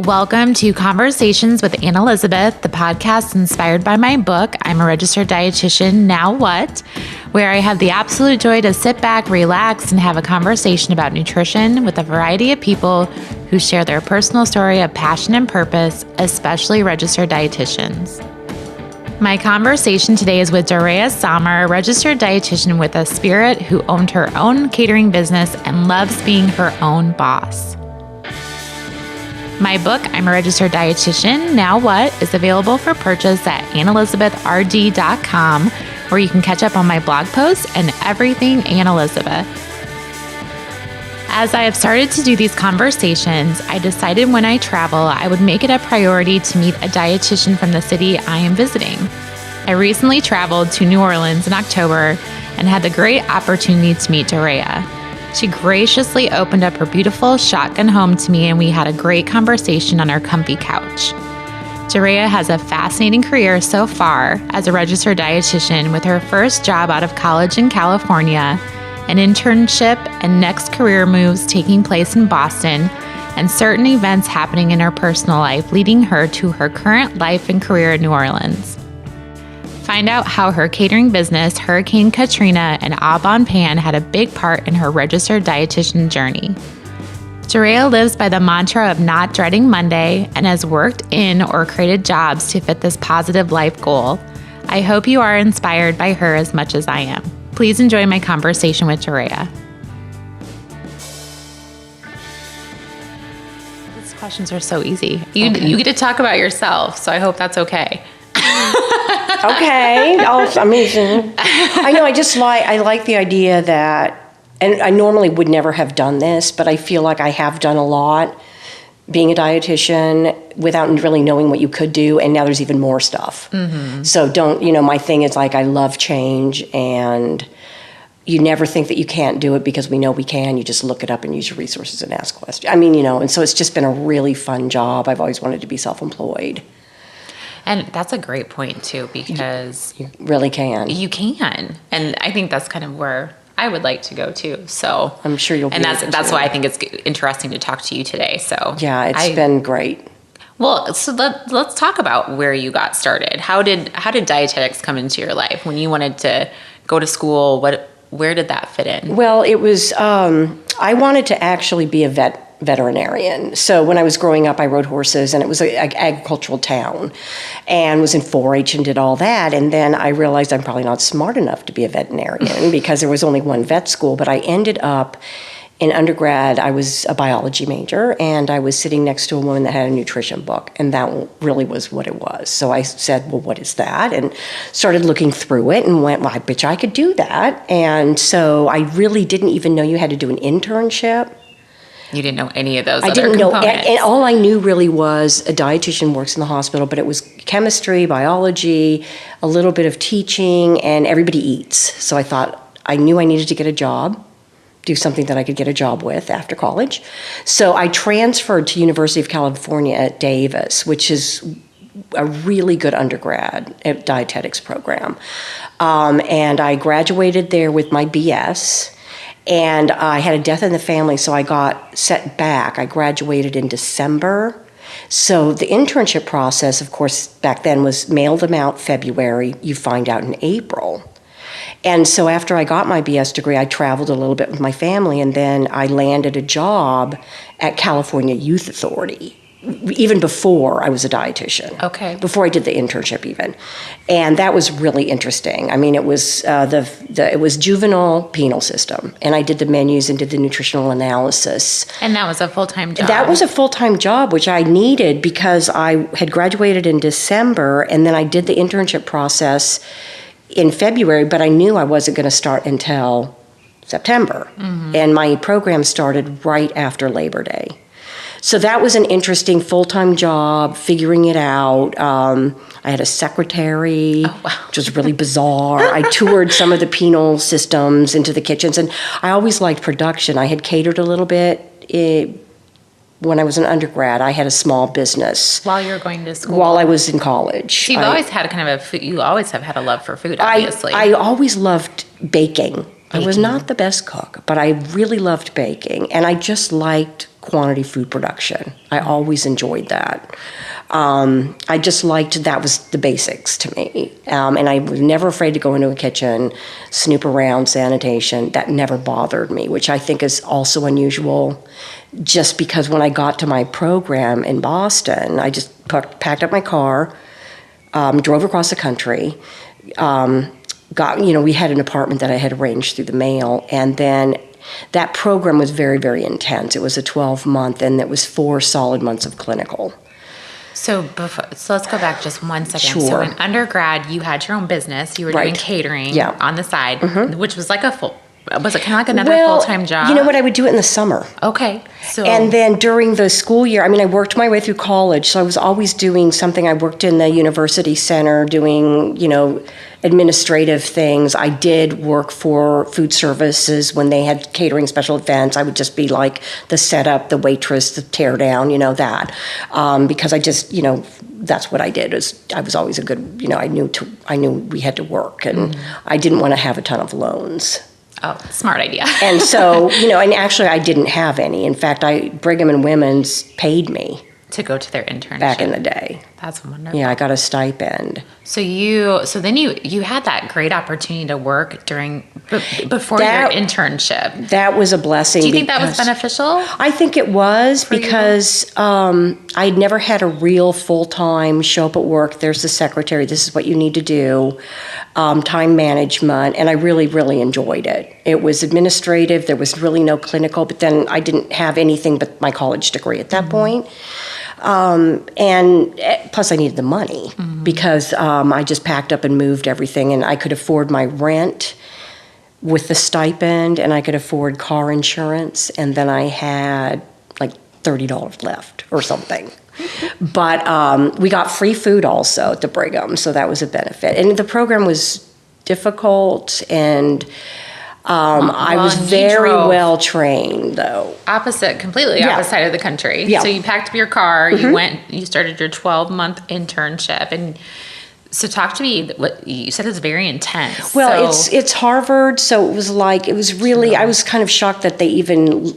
Welcome to Conversations with Ann Elizabeth, the podcast inspired by my book, I'm a Registered Dietitian, Now What?, where I have the absolute joy to sit back, relax, and have a conversation about nutrition with a variety of people who share their personal story of passion and purpose, especially registered dietitians. My conversation today is with Dorria Samer, a registered dietitian with a spirit who owned her own catering business and loves being her own boss. My book, I'm a Registered Dietitian, Now What?, is available for purchase at annelizabethrd.com, where you can catch up on my blog posts and everything Ann Elizabeth. As I have started to do these conversations, I decided when I travel, I would make it a priority to meet a dietitian from the city I am visiting. I recently traveled to New Orleans in October and had the great opportunity to meet Dorria. She graciously opened up her beautiful shotgun home to me, and we had a great conversation on our comfy couch. Dorria has a fascinating career so far as a registered dietitian, with her first job out of college in California, an internship, and next career moves taking place in Boston, and certain events happening in her personal life leading her to her current life and career in New Orleans. Find out how her catering business, Hurricane Katrina and Au Bon Pan, had a big part in her registered dietitian journey. Dorria lives by the mantra of not dreading Monday and has worked in or created jobs to fit this positive life goal. I hope you are inspired by her as much as I am. Please enjoy my conversation with Dorria. These questions are so easy. You get to talk about yourself, so I hope that's okay. Okay. Oh, amazing. I know. I like the idea that, and I normally would never have done this, but I feel like I have done a lot being a dietitian without really knowing what you could do, and now there's even more stuff. Mm-hmm. So my thing is like I love change, and you never think that you can't do it because we know we can. You just look it up and use your resources and ask questions. And so it's just been a really fun job. I've always wanted to be self-employed. And that's a great point, too, because you really can. You can. And I think that's kind of where I would like to go, too. So I'm sure you'll be able to. And that's why I think it's interesting to talk to you today. So yeah, it's been great. Well, so let's talk about where you got started. How did dietetics come into your life? When you wanted to go to school, where did that fit in? Well, it was, I wanted to actually be a veterinarian. So when I was growing up, I rode horses, and it was an agricultural town, and was in 4-H and did all that. And then I realized I'm probably not smart enough to be a veterinarian because there was only one vet school. But I ended up in undergrad, I was a biology major, and I was sitting next to a woman that had a nutrition book, and that really was what it was. So I said, well, what is that? And started looking through it and went, well, I bet you I could do that. And so I really didn't even know you had to do an internship. You didn't know any of those I other didn't know, components. and all I knew really was a dietitian works in the hospital, but it was chemistry, biology, a little bit of teaching, and everybody eats. So I thought I knew I needed to get a job, do something that I could get a job with after college. So I transferred to University of California at Davis, which is a really good undergrad dietetics program. And I graduated there with my BS. And I had a death in the family, so I got set back. I graduated in December. So the internship process, of course, back then was mail them out February. You find out in April. And so after I got my BS degree, I traveled a little bit with my family, and then I landed a job at California Youth Authority, even before I was a dietitian. Okay. Before I did the internship even. And that was really interesting. I mean, it was it was juvenile penal system, and I did the menus and did the nutritional analysis. And that was a full-time job. That was a full-time job, which I needed because I had graduated in December, and then I did the internship process in February, but I knew I wasn't going to start until September. Mm-hmm. And my program started right after Labor Day. So that was an interesting full-time job, figuring it out. I had a secretary, which was really bizarre. I toured some of the penal systems into the kitchens, and I always liked production. I had catered a little bit when I was an undergrad. I had a small business. While you were going to school? While I was in college. So you always have had a love for food, obviously. I always loved baking. I was not the best cook, but I really loved baking, and I just liked quantity food production. I always enjoyed that. I just liked that was the basics to me. And I was never afraid to go into a kitchen, snoop around, sanitation. That never bothered me, which I think is also unusual just because when I got to my program in Boston, I just packed up my car, drove across the country, we had an apartment that I had arranged through the mail, and then that program was very, very intense. It was a 12-month, and it was 4 solid months of clinical. So let's go back just 1 second. Sure. So in undergrad, you had your own business. You were doing catering on the side, which was like was it kind of like another full-time job? You know what? I would do it in the summer. Okay. And then during the school year, I worked my way through college, so I was always doing something. I worked in the university center doing, administrative things. I did work for food services when they had catering special events. I would just be like the setup, the waitress, the tear down, that. Because I just, that's what I did. I was always a good, I knew we had to work, and I didn't want to have a ton of loans. Oh, smart idea. And so, and actually I didn't have any. In fact, Brigham and Women's paid me. To go to their internship. Back in the day. That's wonderful. Yeah, I got a stipend. So then you had that great opportunity to work before your internship. That was a blessing. Do you think that was beneficial? I think it was because I'd never had a real full-time show up at work. There's the secretary. This is what you need to do. Time management. And I really, really enjoyed it. It was administrative. There was really no clinical. But then I didn't have anything but my college degree at that point. And plus I needed the money because I just packed up and moved everything, and I could afford my rent with the stipend, and I could afford car insurance, and then I had like $30 left or something. But we got free food also at the Brigham, so that was a benefit. And the program was difficult, and I was very well trained, though. Completely opposite side of the country. Yeah. So you packed up your car, you started your 12-month internship, and so talk to me. What you said is very intense. Well, it's Harvard, so it was really. I was kind of shocked that they even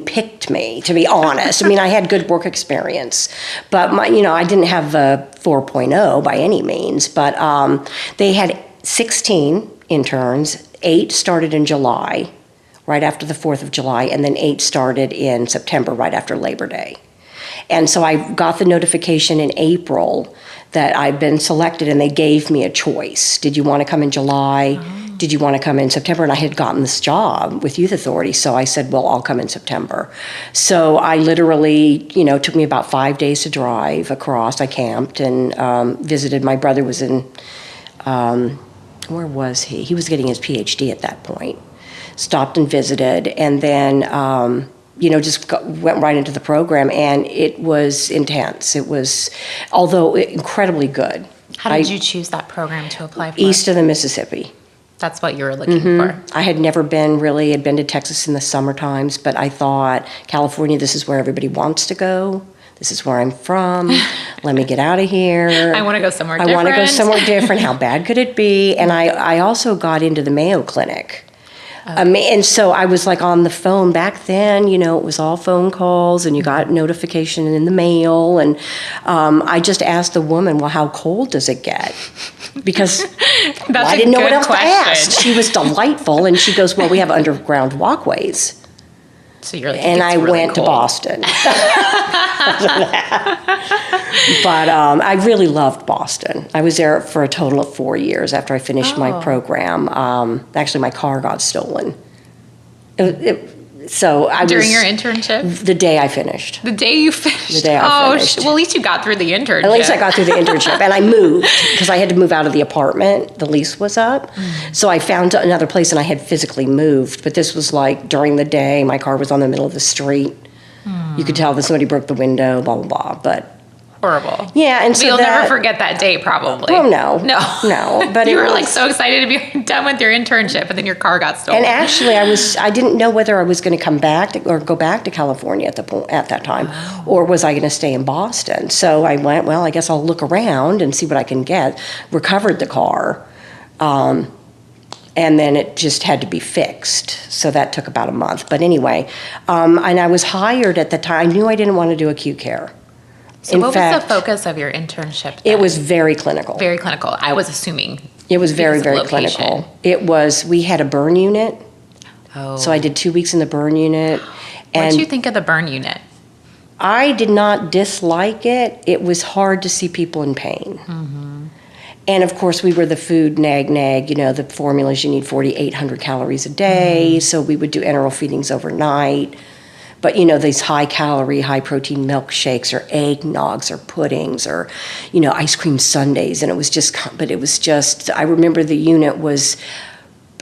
picked me, to be honest. I had good work experience, but I didn't have a 4.0 by any means. But they had 16 interns. 8 started in July, right after the 4th of July, and then 8 started in September, right after Labor Day. And so I got the notification in April that I'd been selected, and they gave me a choice. Did you want to come in July? Oh. Did you want to come in September? And I had gotten this job with Youth Authority, so I said, well, I'll come in September. So I literally, took me about 5 days to drive across. I camped and visited. My brother was in... where was he? He was getting his PhD at that point. Stopped and visited, and then, went right into the program, and it was intense. It was, although incredibly good. How did you choose that program to apply for? East of the Mississippi. That's what you were looking for. I had never been really, I'd been to Texas in the summer times, but I thought, California, this is where everybody wants to go. This is where I'm from. Let me get out of here. I want to go somewhere different. I want to go somewhere different. How bad could it be? And I also got into the Mayo Clinic. And so I was like on the phone back then, it was all phone calls, and you got notification in the mail. And I just asked the woman, well, how cold does it get? Because I didn't know what else to ask. She was delightful. And she goes, well, we have underground walkways. So you're like, and I really went to Boston. But I really loved Boston. I was there for a total of 4 years after I finished my program. Actually, my car got stolen. During your internship? The day I finished. The day you finished? The day I finished. Well, at least you got through the internship. At least I got through the internship. And I moved because I had to move out of the apartment. The lease was up. So I found another place, and I had physically moved. But this was like during the day. My car was on the middle of the street. You could tell that somebody broke the window, blah, blah, blah. But horrible. Yeah, and so you'll never forget that day, probably. Well, no. But you were like so excited to be done with your internship, and then your car got stolen. And actually, I didn't know whether I was going to come back or go back to California at that time, or was I going to stay in Boston? So I went. Well, I guess I'll look around and see what I can get. Recovered the car. And then it just had to be fixed. So that took about a month. But anyway, and I was hired at the time. I knew I didn't want to do acute care. So what was the focus of your internship then? It was very clinical. Very clinical. I was assuming. It was very, very clinical. We had a burn unit. Oh. So I did 2 weeks in the burn unit. What did you think of the burn unit? I did not dislike it. It was hard to see people in pain. Mm-hmm. And of course, we were the food nag, the formulas, you need 4,800 calories a day. Mm-hmm. So we would do enteral feedings overnight. But, these high calorie, high protein milkshakes or eggnogs or puddings or, ice cream sundaes. And it was just, I remember the unit was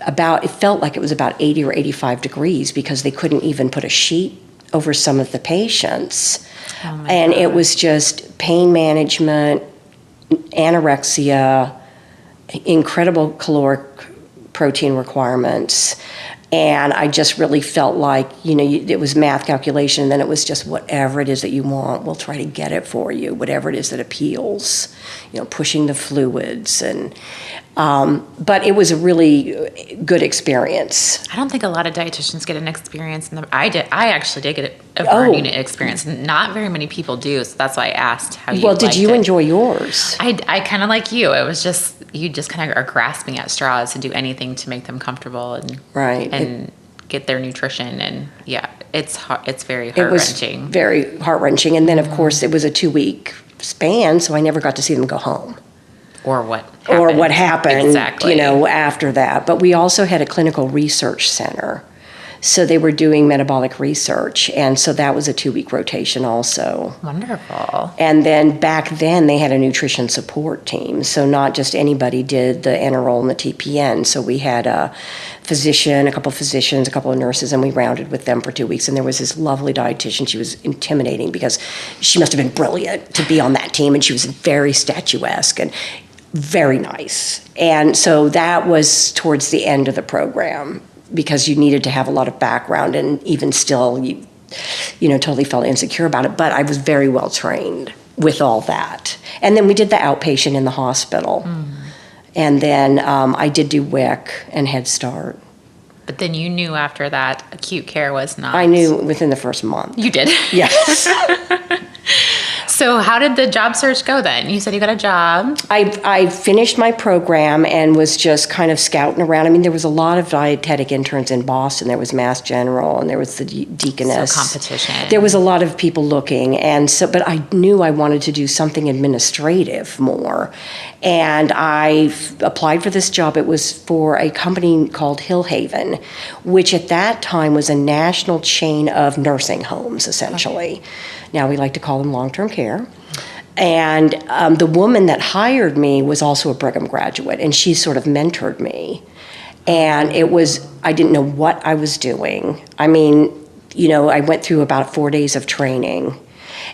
it felt like it was about 80 or 85 degrees because they couldn't even put a sheet over some of the patients. Oh and God. It was just pain management, anorexia, incredible caloric protein requirements. And I just really felt like, it was math calculation, and then it was just whatever it is that you want, we'll try to get it for you, whatever it is that appeals, pushing the fluids. But it was a really good experience. I don't think a lot of dietitians get an experience. I actually did get a burn unit experience. Not very many people do, so that's why I asked how you liked it. Well, did you enjoy yours? I kind of like you. It was just, you just kind of are grasping at straws to do anything to make them comfortable and get their nutrition. And yeah, it's very heart-wrenching. It was very heart-wrenching. And then, of course, it was a 2-week span, so I never got to see them go home. Or what happened, exactly. After that. But we also had a clinical research center. So they were doing metabolic research. And so that was a 2-week rotation also. Wonderful. And then back then they had a nutrition support team. So not just anybody did the enteral and the TPN. So we had a physician, a couple of physicians, a couple of nurses, and we rounded with them for 2 weeks. And there was this lovely dietitian. She was intimidating because she must have been brilliant to be on that team. And she was very statuesque and very nice. And so that was towards the end of the program because you needed to have a lot of background, and even still, you totally felt insecure about it. But I was very well trained with all that. And then we did the outpatient in the hospital. Mm. And then I did do WIC and Head Start. But then you knew after that acute care was not. I knew within the first month. You did? Yes. So how did the job search go then? You said you got a job. I finished my program and was just kind of scouting around. I mean, there was a lot of dietetic interns in Boston. There was Mass General and there was the Deaconess. So competition. There was a lot of people looking. But I knew I wanted to do something administrative more. And I applied for this job. It was for a company called Hillhaven, which at that time was a national chain of nursing homes, essentially. Okay. Now we like to call them long-term care. And the woman that hired me was also a Brigham graduate, and she sort of mentored me. And I didn't know what I was doing. I mean, I went through about 4 days of training.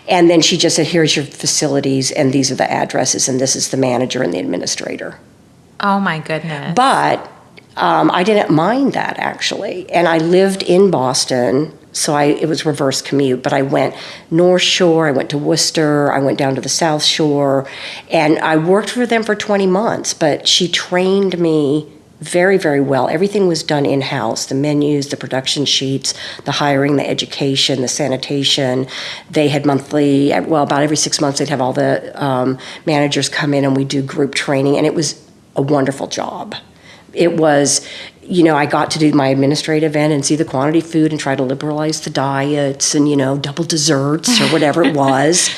And then she just said, here's your facilities, and these are the addresses, and this is the manager and the administrator. Oh, my goodness. But I didn't mind that, actually. And I lived in Boston, so it was reverse commute. But I went North Shore, I went to Worcester, I went down to the South Shore, and I worked for them for 20 months. But she trained me very, very well. Everything was done in-house, the menus, the production sheets, the hiring, the education, the sanitation. They had monthly, about every 6 months, they'd have all the managers come in and we do group training, and it was a wonderful job. It was, I got to do my administrative end and see the quantity of food and try to liberalize the diets and, double desserts or whatever it was.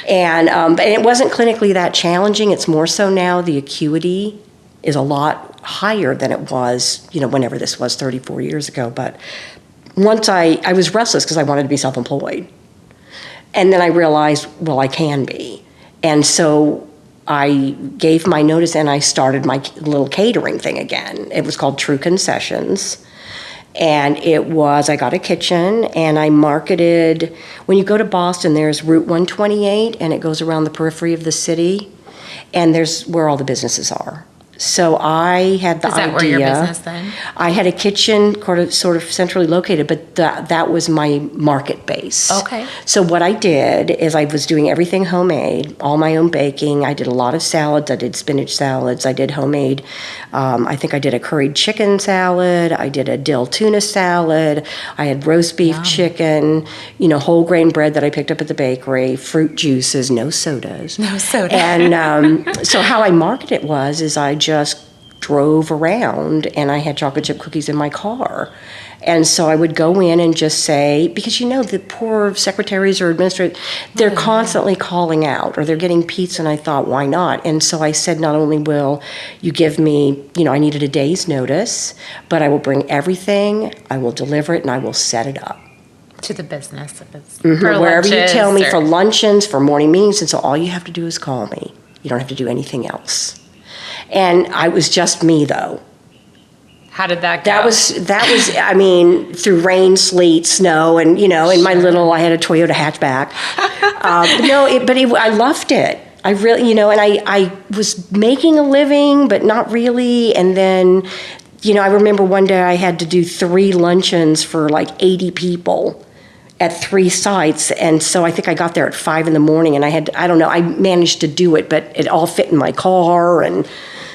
And it wasn't clinically that challenging. It's more so now the acuity is a lot higher than it was, whenever this was 34 years ago. But once I was restless because I wanted to be self-employed. And then I realized, well, I can be. And so I gave my notice and I started my little catering thing again. It was called True Concessions. And I got a kitchen and I marketed, when you go to Boston, there's Route 128 and it goes around the periphery of the city. And there's where all the businesses are. So I had the idea. Is that where your business then? I had a kitchen sort of centrally located, but that was my market base. Okay. So what I did is I was doing everything homemade, all my own baking. I did a lot of salads. I did spinach salads. I did homemade. I think I did a curried chicken salad. I did a dill tuna salad. I had roast beef chicken, whole grain bread that I picked up at the bakery, fruit juices, no sodas. No soda. And so how I marketed it is I just drove around and I had chocolate chip cookies in my car. And so I would go in and just say, because the poor secretaries or administrators, they're constantly calling out or they're getting pizza, and I thought, why not? And so I said, not only will you give me, I needed a day's notice, but I will bring everything, I will deliver it, and I will set it up. To the business. If it's wherever you tell me, for luncheons, for morning meetings, and so all you have to do is call me. You don't have to do anything else. And I was just me, though. How did that go? That was. I mean, through rain, sleet, snow, and in my I had a Toyota hatchback. I loved it. I really, and I was making a living, but not really. And then, I remember one day I had to do 3 luncheons for like 80 people at 3 sites, and so I think I got there at 5 a.m, and I managed to do it, but it all fit in my car, and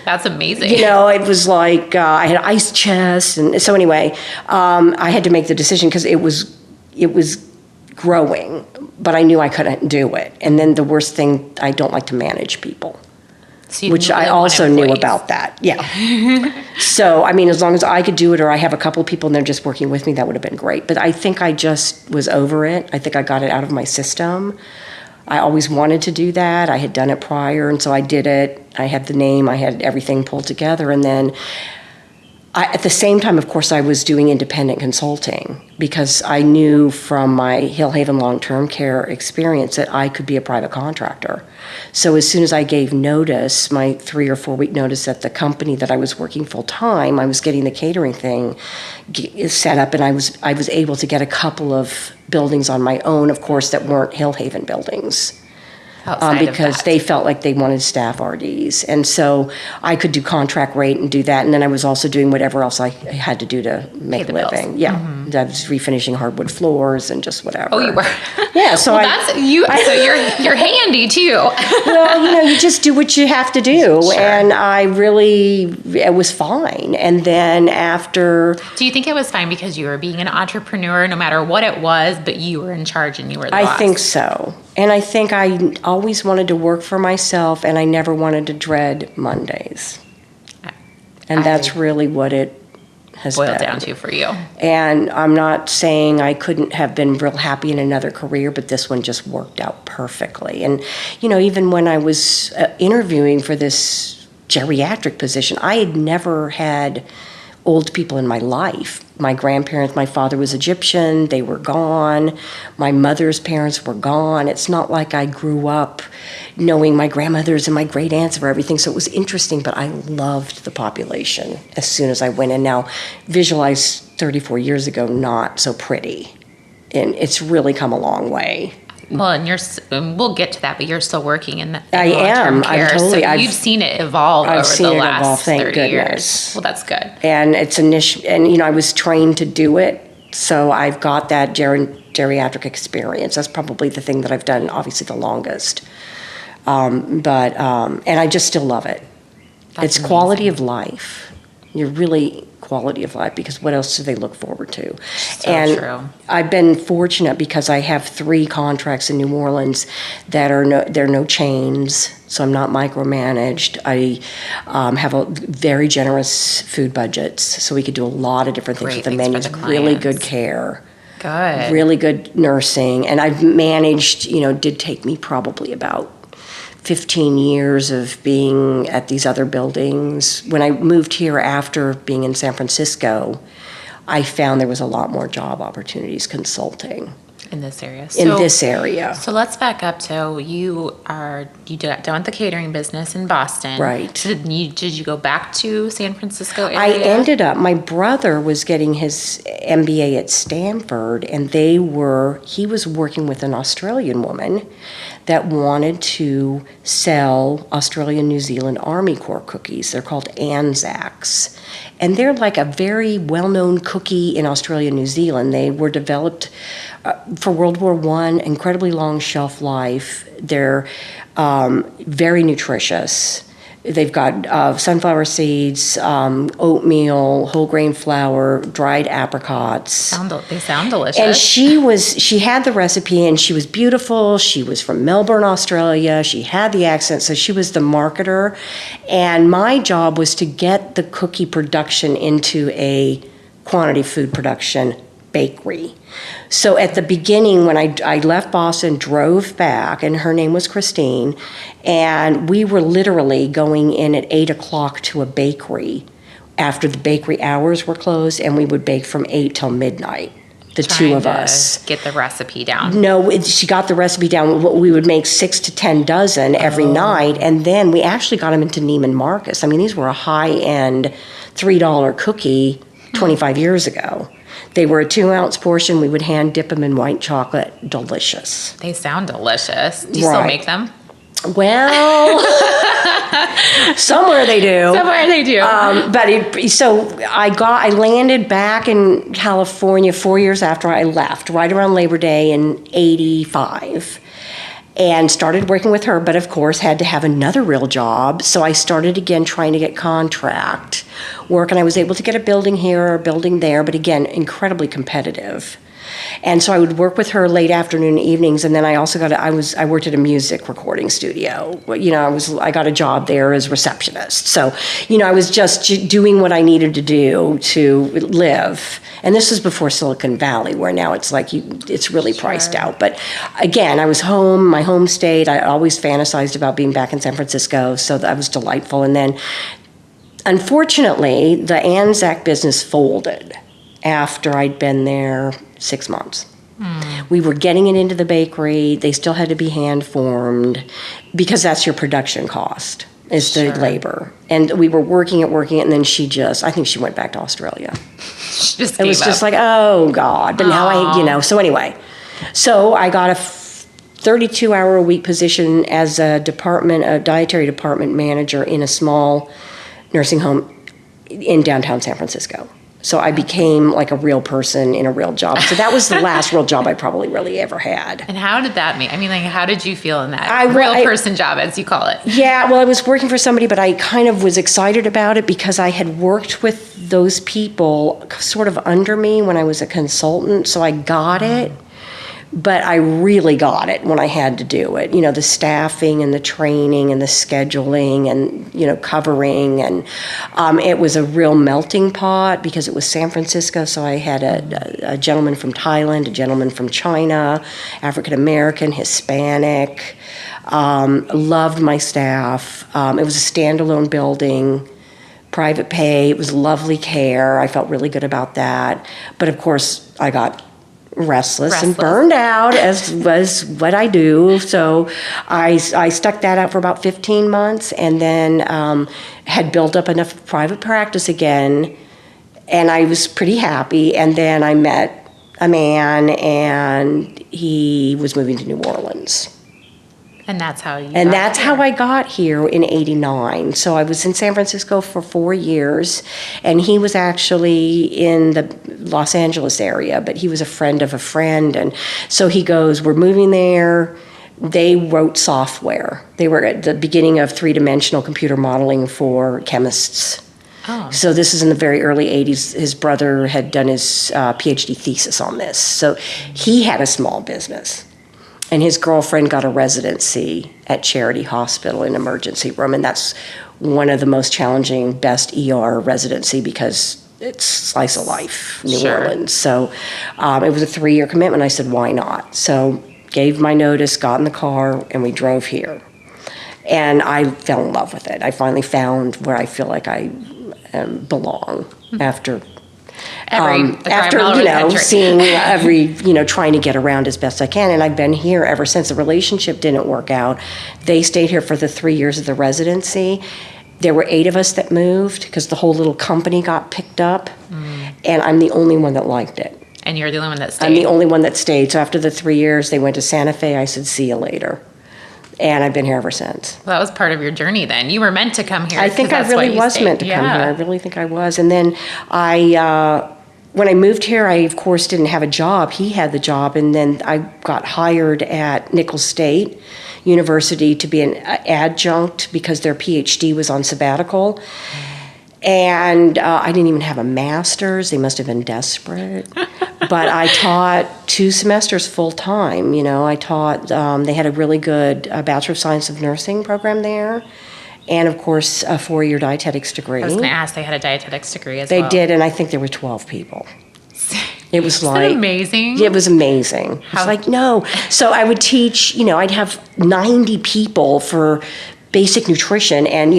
that's amazing. It was like I had ice chests, and so anyway, I had to make the decision because it was growing, but I knew I couldn't do it. And then the worst thing, I don't like to manage people. So which I also knew about that. Yeah. So, as long as I could do it, or I have a couple of people and they're just working with me, that would have been great. But I think I just was over it. I think I got it out of my system. I always wanted to do that. I had done it prior, and so I did it. I had the name. I had everything pulled together. And then at the same time, of course, I was doing independent consulting because I knew from my Hill Haven long-term care experience that I could be a private contractor. So as soon as I gave notice, my 3 or 4 week notice at the company that I was working full-time, I was getting the catering thing set up, and I was able to get a couple of buildings on my own, of course, that weren't Hill Haven buildings. Because they felt like they wanted staff RDs. And so I could do contract rate and do that. And then I was also doing whatever else I had to do to make a living. Bills. Yeah. Mm-hmm. I was refinishing hardwood floors and just whatever. Oh, you were? Yeah. So so you're handy too. Well, you just do what you have to do. Sure. And it was fine. And then after. Do you think it was fine because you were being an entrepreneur no matter what it was, but you were in charge and you were the boss? I think so. And I think I always wanted to work for myself, and I never wanted to dread Mondays. And that's really what it has boiled down to for you. And I'm not saying I couldn't have been real happy in another career, but this one just worked out perfectly. And, even when I was interviewing for this geriatric position, I had never had old people in my life. My grandparents, my father was Egyptian, they were gone. My mother's parents were gone. It's not like I grew up knowing my grandmothers and my great aunts for everything. So it was interesting, but I loved the population as soon as I went in. Now, visualize 34 years ago, not so pretty. And it's really come a long way. Well, and we'll get to that, but you're still working in the I am. Care, totally. So you've seen it evolve over the last 30 years. Well, that's good. And it's and I was trained to do it, so I've got that geriatric experience. That's probably the thing that I've done, obviously, the longest. And I just still love it. It's amazing. Quality of life. You're really quality of life, because what else do they look forward to? So true. I've been fortunate because I have 3 contracts in New Orleans that they're no chains, so I'm not micromanaged. I have a very generous food budgets, so we could do a lot of different things with the menus. Really good care. Good. Really good nursing. And I've managed, did take me probably about 15 years of being at these other buildings. When I moved here after being in San Francisco, I found there was a lot more job opportunities consulting. in this area. in this area. So let's back up. So you got done with the catering business in Boston. Right. So did you go back to San Francisco area? I ended up, my brother was getting his MBA at Stanford, and he was working with an Australian woman that wanted to sell Australian New Zealand Army Corps cookies. They're called Anzacs. And they're like a very well-known cookie in Australia and New Zealand. They were developed for World War I, incredibly long shelf life. They're very nutritious. They've got sunflower seeds, oatmeal, whole grain flour, dried apricots. They sound delicious. And she had the recipe, and she was beautiful. She was from Melbourne, Australia. She had the accent, so she was the marketer. And my job was to get the cookie production into a quantity food production bakery. So at the beginning, when I left Boston, drove back, and her name was Christine, and we were literally going in at 8 o'clock to a bakery after the bakery hours were closed, and we would bake from 8 till midnight, the two of us. Get the recipe down. No, she got the recipe down. We would make 6 to 10 dozen every night, and then we actually got them into Neiman Marcus. I mean, these were a high-end $3 cookie 25 years ago. They were a 2-ounce portion. We would hand dip them in white chocolate. Delicious. They sound delicious. Do you still make them? Well, somewhere they do. Somewhere they do. I landed back in California 4 years after I left, right around Labor Day in '85. And started working with her, but of course had to have another real job. So I started again trying to get contract work, and I was able to get a building here, a building there, but again, incredibly competitive. And so I would work with her late afternoon, evenings, and then I also I worked at a music recording studio. I got a job there as receptionist. So, I was just doing what I needed to do to live. And this was before Silicon Valley, where now it's like it's really priced out. But again, I was home, my home state. I always fantasized about being back in San Francisco, so that was delightful. And then, unfortunately, the Anzac business folded after I'd been there 6 months. We were getting it into the bakery. They still had to be hand formed because that's your production cost, is the labor. And we were working it, and then I think she went back to Australia. She just it was just like, oh God. But now so anyway. So I got a 32-hour-a-week position as a dietary department manager in a small nursing home in downtown San Francisco. So I became like a real person in a real job. So that was the last real job I probably really ever had. And how did that mean? I mean, like, how did you feel in that real person job, as you call it? Yeah, well, I was working for somebody, but I kind of was excited about it because I had worked with those people sort of under me when I was a consultant. So I got it. But I really got it when I had to do it. The staffing and the training and the scheduling and, covering. And it was a real melting pot because it was San Francisco. So I had a gentleman from Thailand, a gentleman from China, African American, Hispanic. Loved my staff. It was a standalone building. Private pay. It was lovely care. I felt really good about that. But of course, I got restless and burned out, as was what I do. So I stuck that out for about 15 months, and then had built up enough private practice again, and I was pretty happy. And then I met a man, and he was moving to New Orleans. And that's how I got here in '89. So I was in San Francisco for 4 years, and he was actually in the Los Angeles area, but he was a friend of a friend. And so he goes, we're moving there. They wrote software. They were at the beginning of three-dimensional computer modeling for chemists. Oh. So this is in the very early '80s. His brother had done his PhD thesis on this. So he had a small business. And his girlfriend got a residency at Charity Hospital in emergency room. And that's one of the most challenging, best ER residency because it's slice of life, New Orleans. So it was a 3-year commitment. I said, why not? So gave my notice, got in the car, and we drove here. And I fell in love with it. I finally found where I feel like I belong after After, seeing trying to get around as best I can. And I've been here ever since. The relationship didn't work out. They stayed here for the 3 years of the residency. There were 8 of us that moved because the whole little company got picked up. And I'm the only one that liked it. And you're the only one that stayed? I'm the only one that stayed. So after the 3 years, they went to Santa Fe. I said, see you later. And I've been here ever since. Well, that was part of your journey then. You were meant to come here. I think I really was meant to come here. I really think I was. And then when I moved here, I, of course, didn't have a job. He had the job. And then I got hired at Nicholls State University to be an adjunct because their PhD was on sabbatical. And I didn't even have a master's. They must have been desperate. But I taught 2 semesters full time. I taught, they had a really good Bachelor of Science of Nursing program there. And of course, a 4-year dietetics degree. I was going to ask, they had a dietetics degree as well. They did, and I think there were 12 people. It was Isn't that amazing? It was amazing. It's like, no. So I would teach, I'd have 90 people for basic nutrition, and,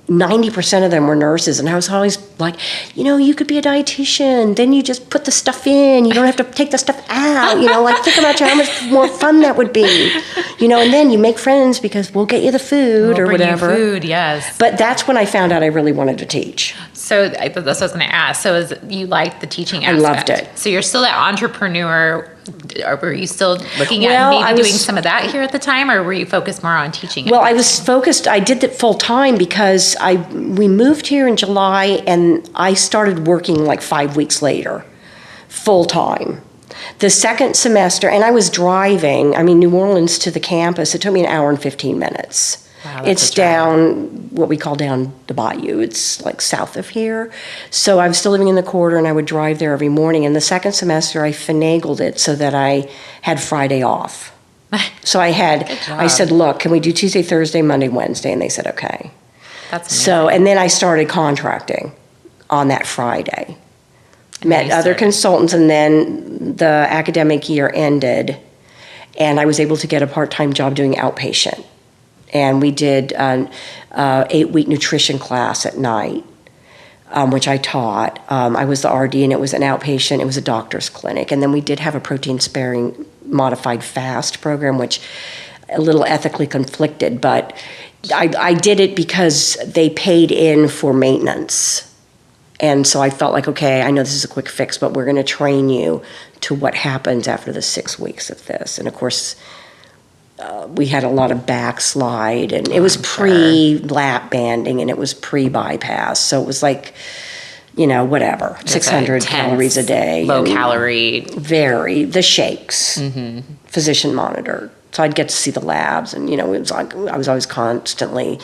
90% of them were nurses, and I was always like, you could be a dietitian. Then you just put the stuff in. You don't have to take the stuff out. Think about how much more fun that would be. And then you make friends because we'll get you the food or whatever. Food, yes. But that's when I found out I really wanted to teach. So that's what I was going to ask. So you liked the teaching aspect? I loved it. So you're still that entrepreneur. Or were you still looking at maybe doing some of that here at the time, or were you focused more on teaching? Well, I was focused. I did it full time because we moved here in July, and I started working like 5 weeks later, full time. The second semester, and I was driving. New Orleans to the campus. It took me an hour and 15 minutes. Wow, it's down what we call down the bayou. It's like south of here. So I was still living in the quarter, and I would drive there every morning. And the second semester, I finagled it so that I had Friday off. So I said, look, can we do Tuesday, Thursday, Monday, Wednesday? And they said, okay. That's amazing. So, and then I started contracting on that Friday. Met other consultants, and then the academic year ended, and I was able to get a part-time job doing outpatient. And we did an 8-week nutrition class at night, which I taught. I was the RD, and it was an outpatient. It was a doctor's clinic. And then we did have a protein-sparing modified fast program, which a little ethically conflicted. But I did it because they paid in for maintenance. And so I felt like, okay, I know this is a quick fix, but we're going to train you to what happens after the 6 weeks of this. And, of course, we had a lot of backslide, and it was pre-lap banding, and it was pre-bypass. So it was like, whatever, 600 calories a day. Low calorie. Very. The shakes, physician monitored. So I'd get to see the labs, and, it was like I was always constantly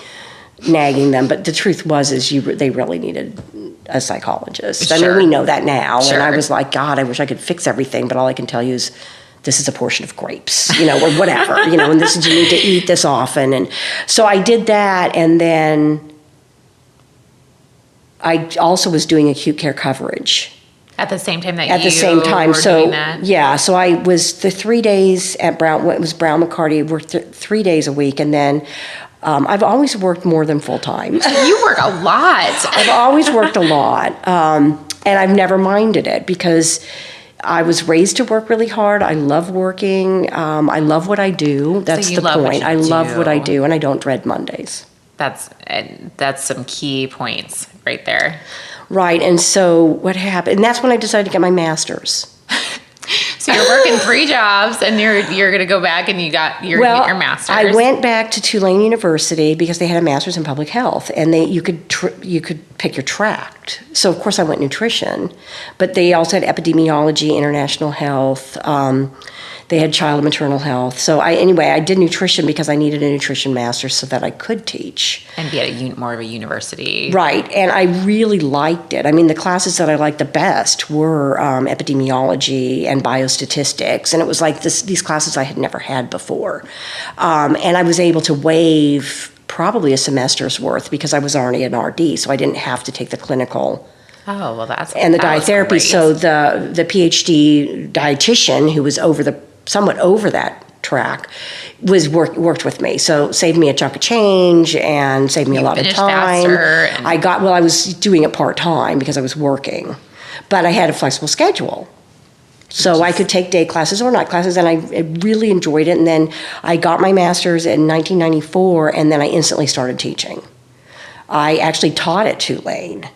nagging them. But the truth was they really needed a psychologist. Sure. We know that now. Sure. And I was like, God, I wish I could fix everything, but all I can tell you is this is a portion of grapes, or whatever, and this is, you need to eat this often. And so I did that, and then I also was doing acute care coverage. At the same time that At the same time, were doing that? Yeah, so I was the 3 days at Brown McCarty, I worked 3 days a week, and then I've always worked more than full time. You work a lot. I've always worked a lot, and I've never minded it because I was raised to work really hard. I love working. I love what I do. That's the point. I love what I do, and I don't dread Mondays. That's some key points right there. Right, and so what happened? And that's when I decided to get my master's. So you're working 3 jobs, and you're going to go back, and you get your master's. I went back to Tulane University because they had a master's in public health, and you could pick your tract. So of course I went nutrition, but they also had epidemiology, international health. They had child and maternal health. So I did nutrition because I needed a nutrition master's so that I could teach. And be at more of a university. Right, and I really liked it. The classes that I liked the best were epidemiology and biostatistics, and it was like these classes I had never had before. And I was able to waive probably a semester's worth because I was already an RD, so I didn't have to take the clinical Oh, well, that's and the dietherapy. So the PhD dietitian who was somewhat over that track worked with me. So saved me a chunk of change and saved me a lot of time. I was doing it part-time because I was working. but I had a flexible schedule. So I could take day classes or night classes, and I really enjoyed it. And then I got my master's in 1994, and then I instantly started teaching. I actually taught at Tulane.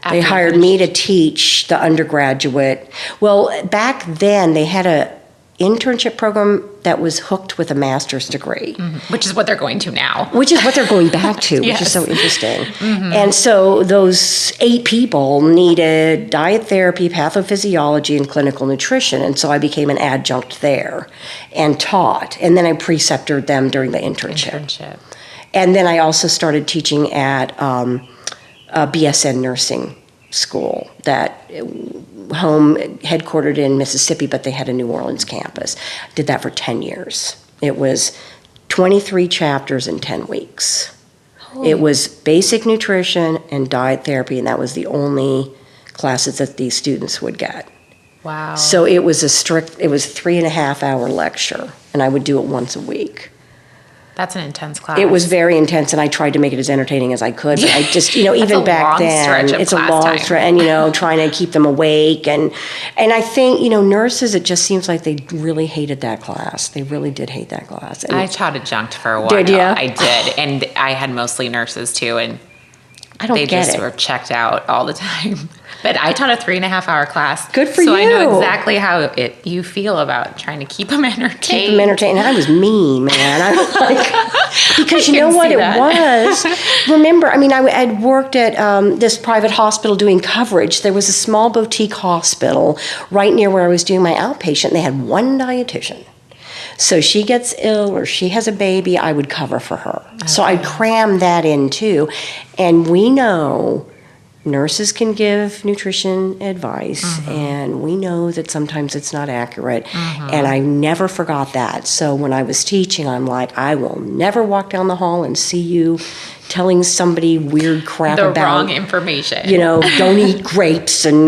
They hired me to teach the undergraduate. Well, back then they had a internship program that was hooked with a master's degree. Which is what they're going to now. Which is what they're going back to, Yes. which is so interesting. And so those 8 people needed diet therapy, pathophysiology, and clinical nutrition. And so I became an adjunct there and taught. And then I preceptored them during the internship. And then I also started teaching at a BSN nursing school that home headquartered in Mississippi, but they had a New Orleans campus. Did that for 10 years. It was 23 chapters in 10 weeks. It was basic nutrition and diet therapy, and that was the only classes that these students would get. Wow. So it was a 3.5-hour lecture, and I would do it once a week. That's an intense class. It was very intense, and I tried to make it as entertaining as I could. But I just, even back then, it's a long stretch, and trying to keep them awake, and I think nurses. It just seems like they really hated that class. They really did hate that class. And I taught adjunct for a while. Did you? I did, and I had mostly nurses too, and they just were checked out all the time. But I taught a 3.5-hour class. Good for so you. I know exactly how you feel about trying to keep them entertained. Keep them entertained. And I was mean, man. I was like, because you know what it was? Remember, I had worked at this private hospital doing coverage. There was a small boutique hospital right near where I was doing my outpatient. And they had one dietitian. So she gets ill or she has a baby, I would cover for her. Okay. So I'd cram that in too. And we know nurses can give nutrition advice, and we know that sometimes it's not accurate. And I never forgot that. So when I was teaching, I'm like, I will never walk down the hall and see you telling somebody weird crap about the wrong information. Don't eat grapes and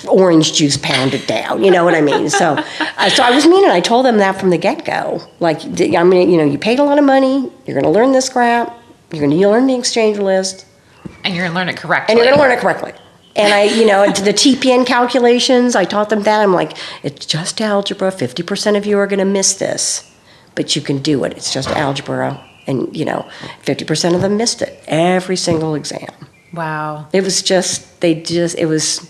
orange juice pounded down. You know what I mean? So I was mean, and I told them that from the get-go. Like, you paid a lot of money. You're going to learn this crap. You're going to learn the exchange list. And you're going to learn it correctly. And you're going to learn it correctly. And the TPN calculations, I taught them that. I'm like, it's just algebra. 50% of you are going to miss this, but you can do it. It's just algebra. And, 50% of them missed it every single exam. Wow. It was it was,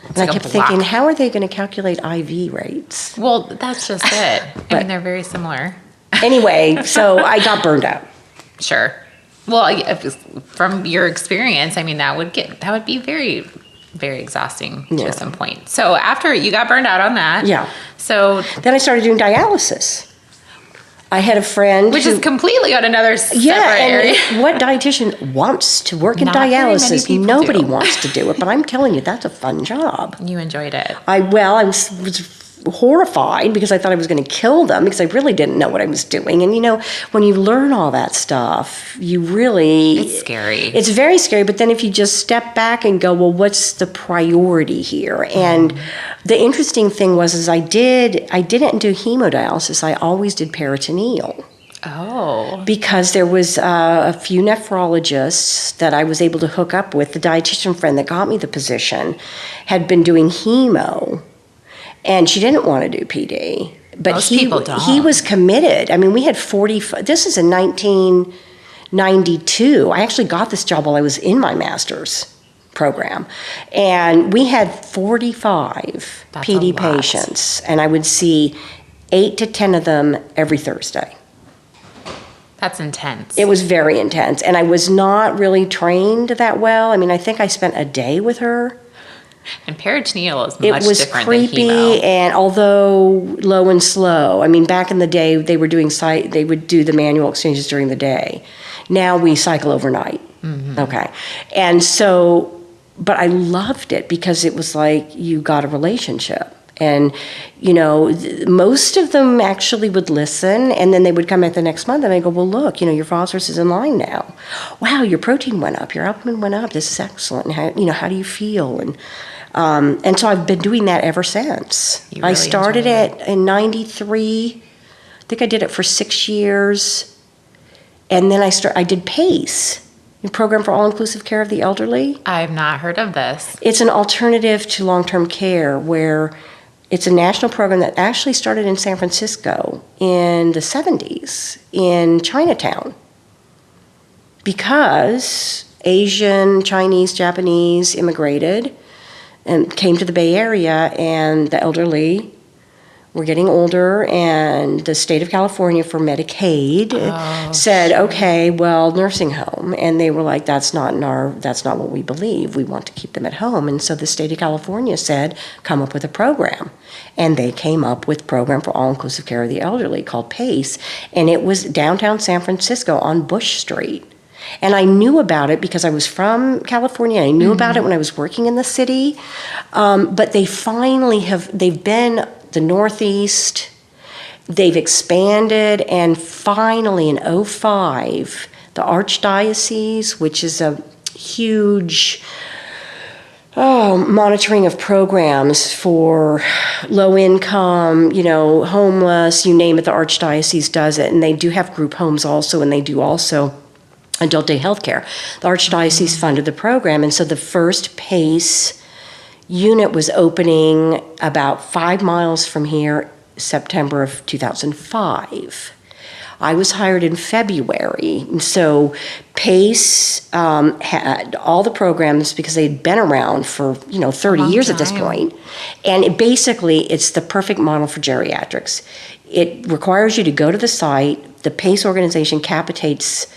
and I kept thinking, how are they going to calculate IV rates? Well, that's just it. They're very similar. Anyway, so I got burned out. Sure. Well, from your experience, that would be very, very exhausting to some point. So after you got burned out on that. Yeah. So then I started doing dialysis. I had a friend which is completely on another separate area. What dietitian wants to work in dialysis? Nobody wants to do it, but I'm telling you, that's a fun job. You enjoyed it. I was horrified because I thought I was going to kill them because I really didn't know what I was doing. And when you learn all that stuff, it's scary. It's very scary. But then if you just step back and go, well, what's the priority here? And the interesting thing was I didn't do hemodialysis. I always did peritoneal. Oh. Because there was a few nephrologists that I was able to hook up with. The dietitian friend that got me the position had been doing hemo. And she didn't want to do PD. But most people don't. He was committed. We had 40, this is in 1992. I actually got this job while I was in my master's program. And we had 45 PD patients. And I would see 8 to 10 of them every Thursday. That's intense. It was very intense. And I was not really trained that well. I think I spent a day with her. And peritoneal is much different than hemo. It was creepy, and although low and slow. Back in the day, they would do the manual exchanges during the day. Now we cycle overnight. Okay. And so, but I loved it because it was like you got a relationship. And, most of them actually would listen, and then they would come back the next month and I go, well, look, your phosphorus is in line now. Wow, your protein went up, your albumin went up. This is excellent. And how do you feel? And so I've been doing that ever since. I started it in 93. I think I did it for 6 years. And then I did PACE. A program for all-inclusive care of the elderly. I've not heard of this. It's an alternative to long-term care where it's a national program that actually started in San Francisco in the 70s in Chinatown because Asian, Chinese, Japanese immigrated and came to the Bay Area, and the elderly were getting older, and the state of California for Medicaid said, okay, well, nursing home. And they were like, that's not what we believe. We want to keep them at home. And so the state of California said, come up with a program. And they came up with a program for all-inclusive care of the elderly called PACE. And it was downtown San Francisco on Bush Street. And I knew about it because I was from California. I knew about it when I was working in the city. But they finally they've been the Northeast, they've expanded, and finally in 2005, the Archdiocese, which is a huge monitoring of programs for low income, homeless, you name it, the Archdiocese does it. And they do have group homes also, and they do also adult day health care. The Archdiocese funded the program, and so the first PACE unit was opening about 5 miles from here, September of 2005. I was hired in February, and so PACE had all the programs because they'd been around for 30 years at this point. And it's the perfect model for geriatrics. It requires you to go to the site. The PACE organization capitates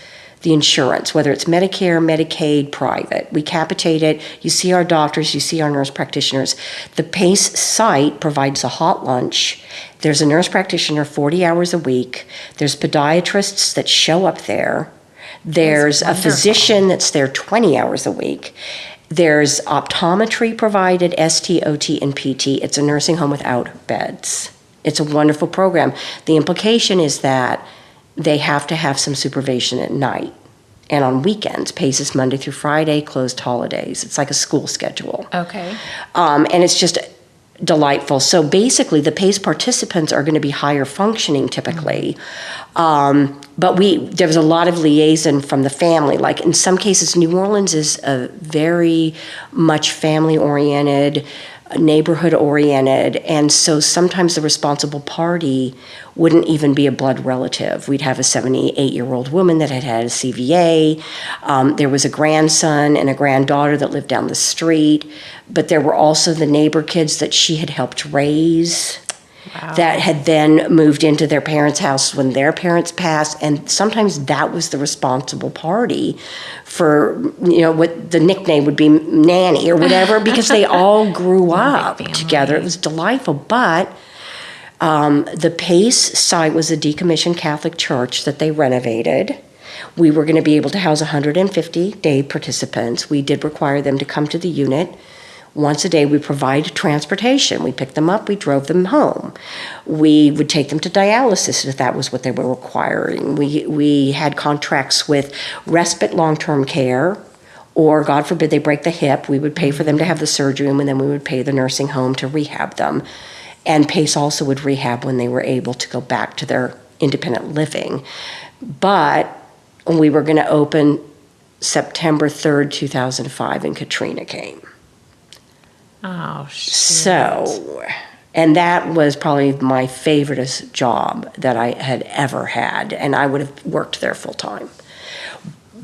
the insurance, whether it's Medicare, Medicaid, private. We capitate it. You see our doctors, you see our nurse practitioners. The PACE site provides a hot lunch. There's a nurse practitioner 40 hours a week. There's podiatrists that show up there. There's a physician that's there 20 hours a week. There's optometry provided, ST, OT, and PT. It's a nursing home without beds. It's a wonderful program. The implication is that they have to have some supervision at night and on weekends. PACE is Monday through Friday, closed holidays. It's like a school schedule. Okay. And it's just delightful. So basically, the PACE participants are going to be higher functioning typically. But there was a lot of liaison from the family. Like in some cases, New Orleans is a very much family-oriented, neighborhood-oriented, and so sometimes the responsible party wouldn't even be a blood relative. We'd have a 78-year-old woman that had had a CVA. There was a grandson and a granddaughter that lived down the street, but there were also the neighbor kids that she had helped raise. Wow. That had then moved into their parents' house when their parents passed, and sometimes that was the responsible party for, what the nickname would be nanny or whatever, because they all grew up together. It was delightful, but the PACE site was a decommissioned Catholic church that they renovated. We were going to be able to house 150 day participants. We did require them to come to the unit. Once a day, we provide transportation. We picked them up, we drove them home. We would take them to dialysis if that was what they were requiring. We had contracts with respite long-term care, or God forbid they break the hip, we would pay for them to have the surgery, and then we would pay the nursing home to rehab them. And PACE also would rehab when they were able to go back to their independent living. But we were going to open September 3rd, 2005, and Katrina came. Oh, shit. So, and that was probably my favoriteest job that I had ever had, and I would have worked there full time.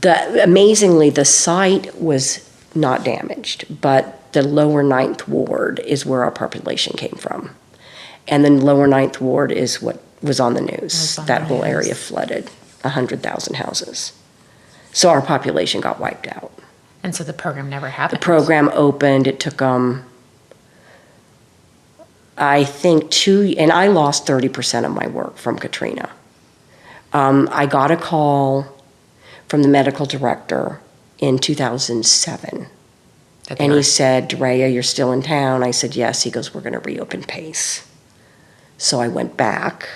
Amazingly, the site was not damaged, but the lower 9th ward is where our population came from. And then lower 9th ward is what was on the news. That whole area flooded, 100,000 houses. So our population got wiped out. And so the program never happened? The program opened. It took, I think, and I lost 30% of my work from Katrina. I got a call from the medical director in 2007. And he said, Dorria, you're still in town? I said, yes. He goes, we're going to reopen PACE. So I went back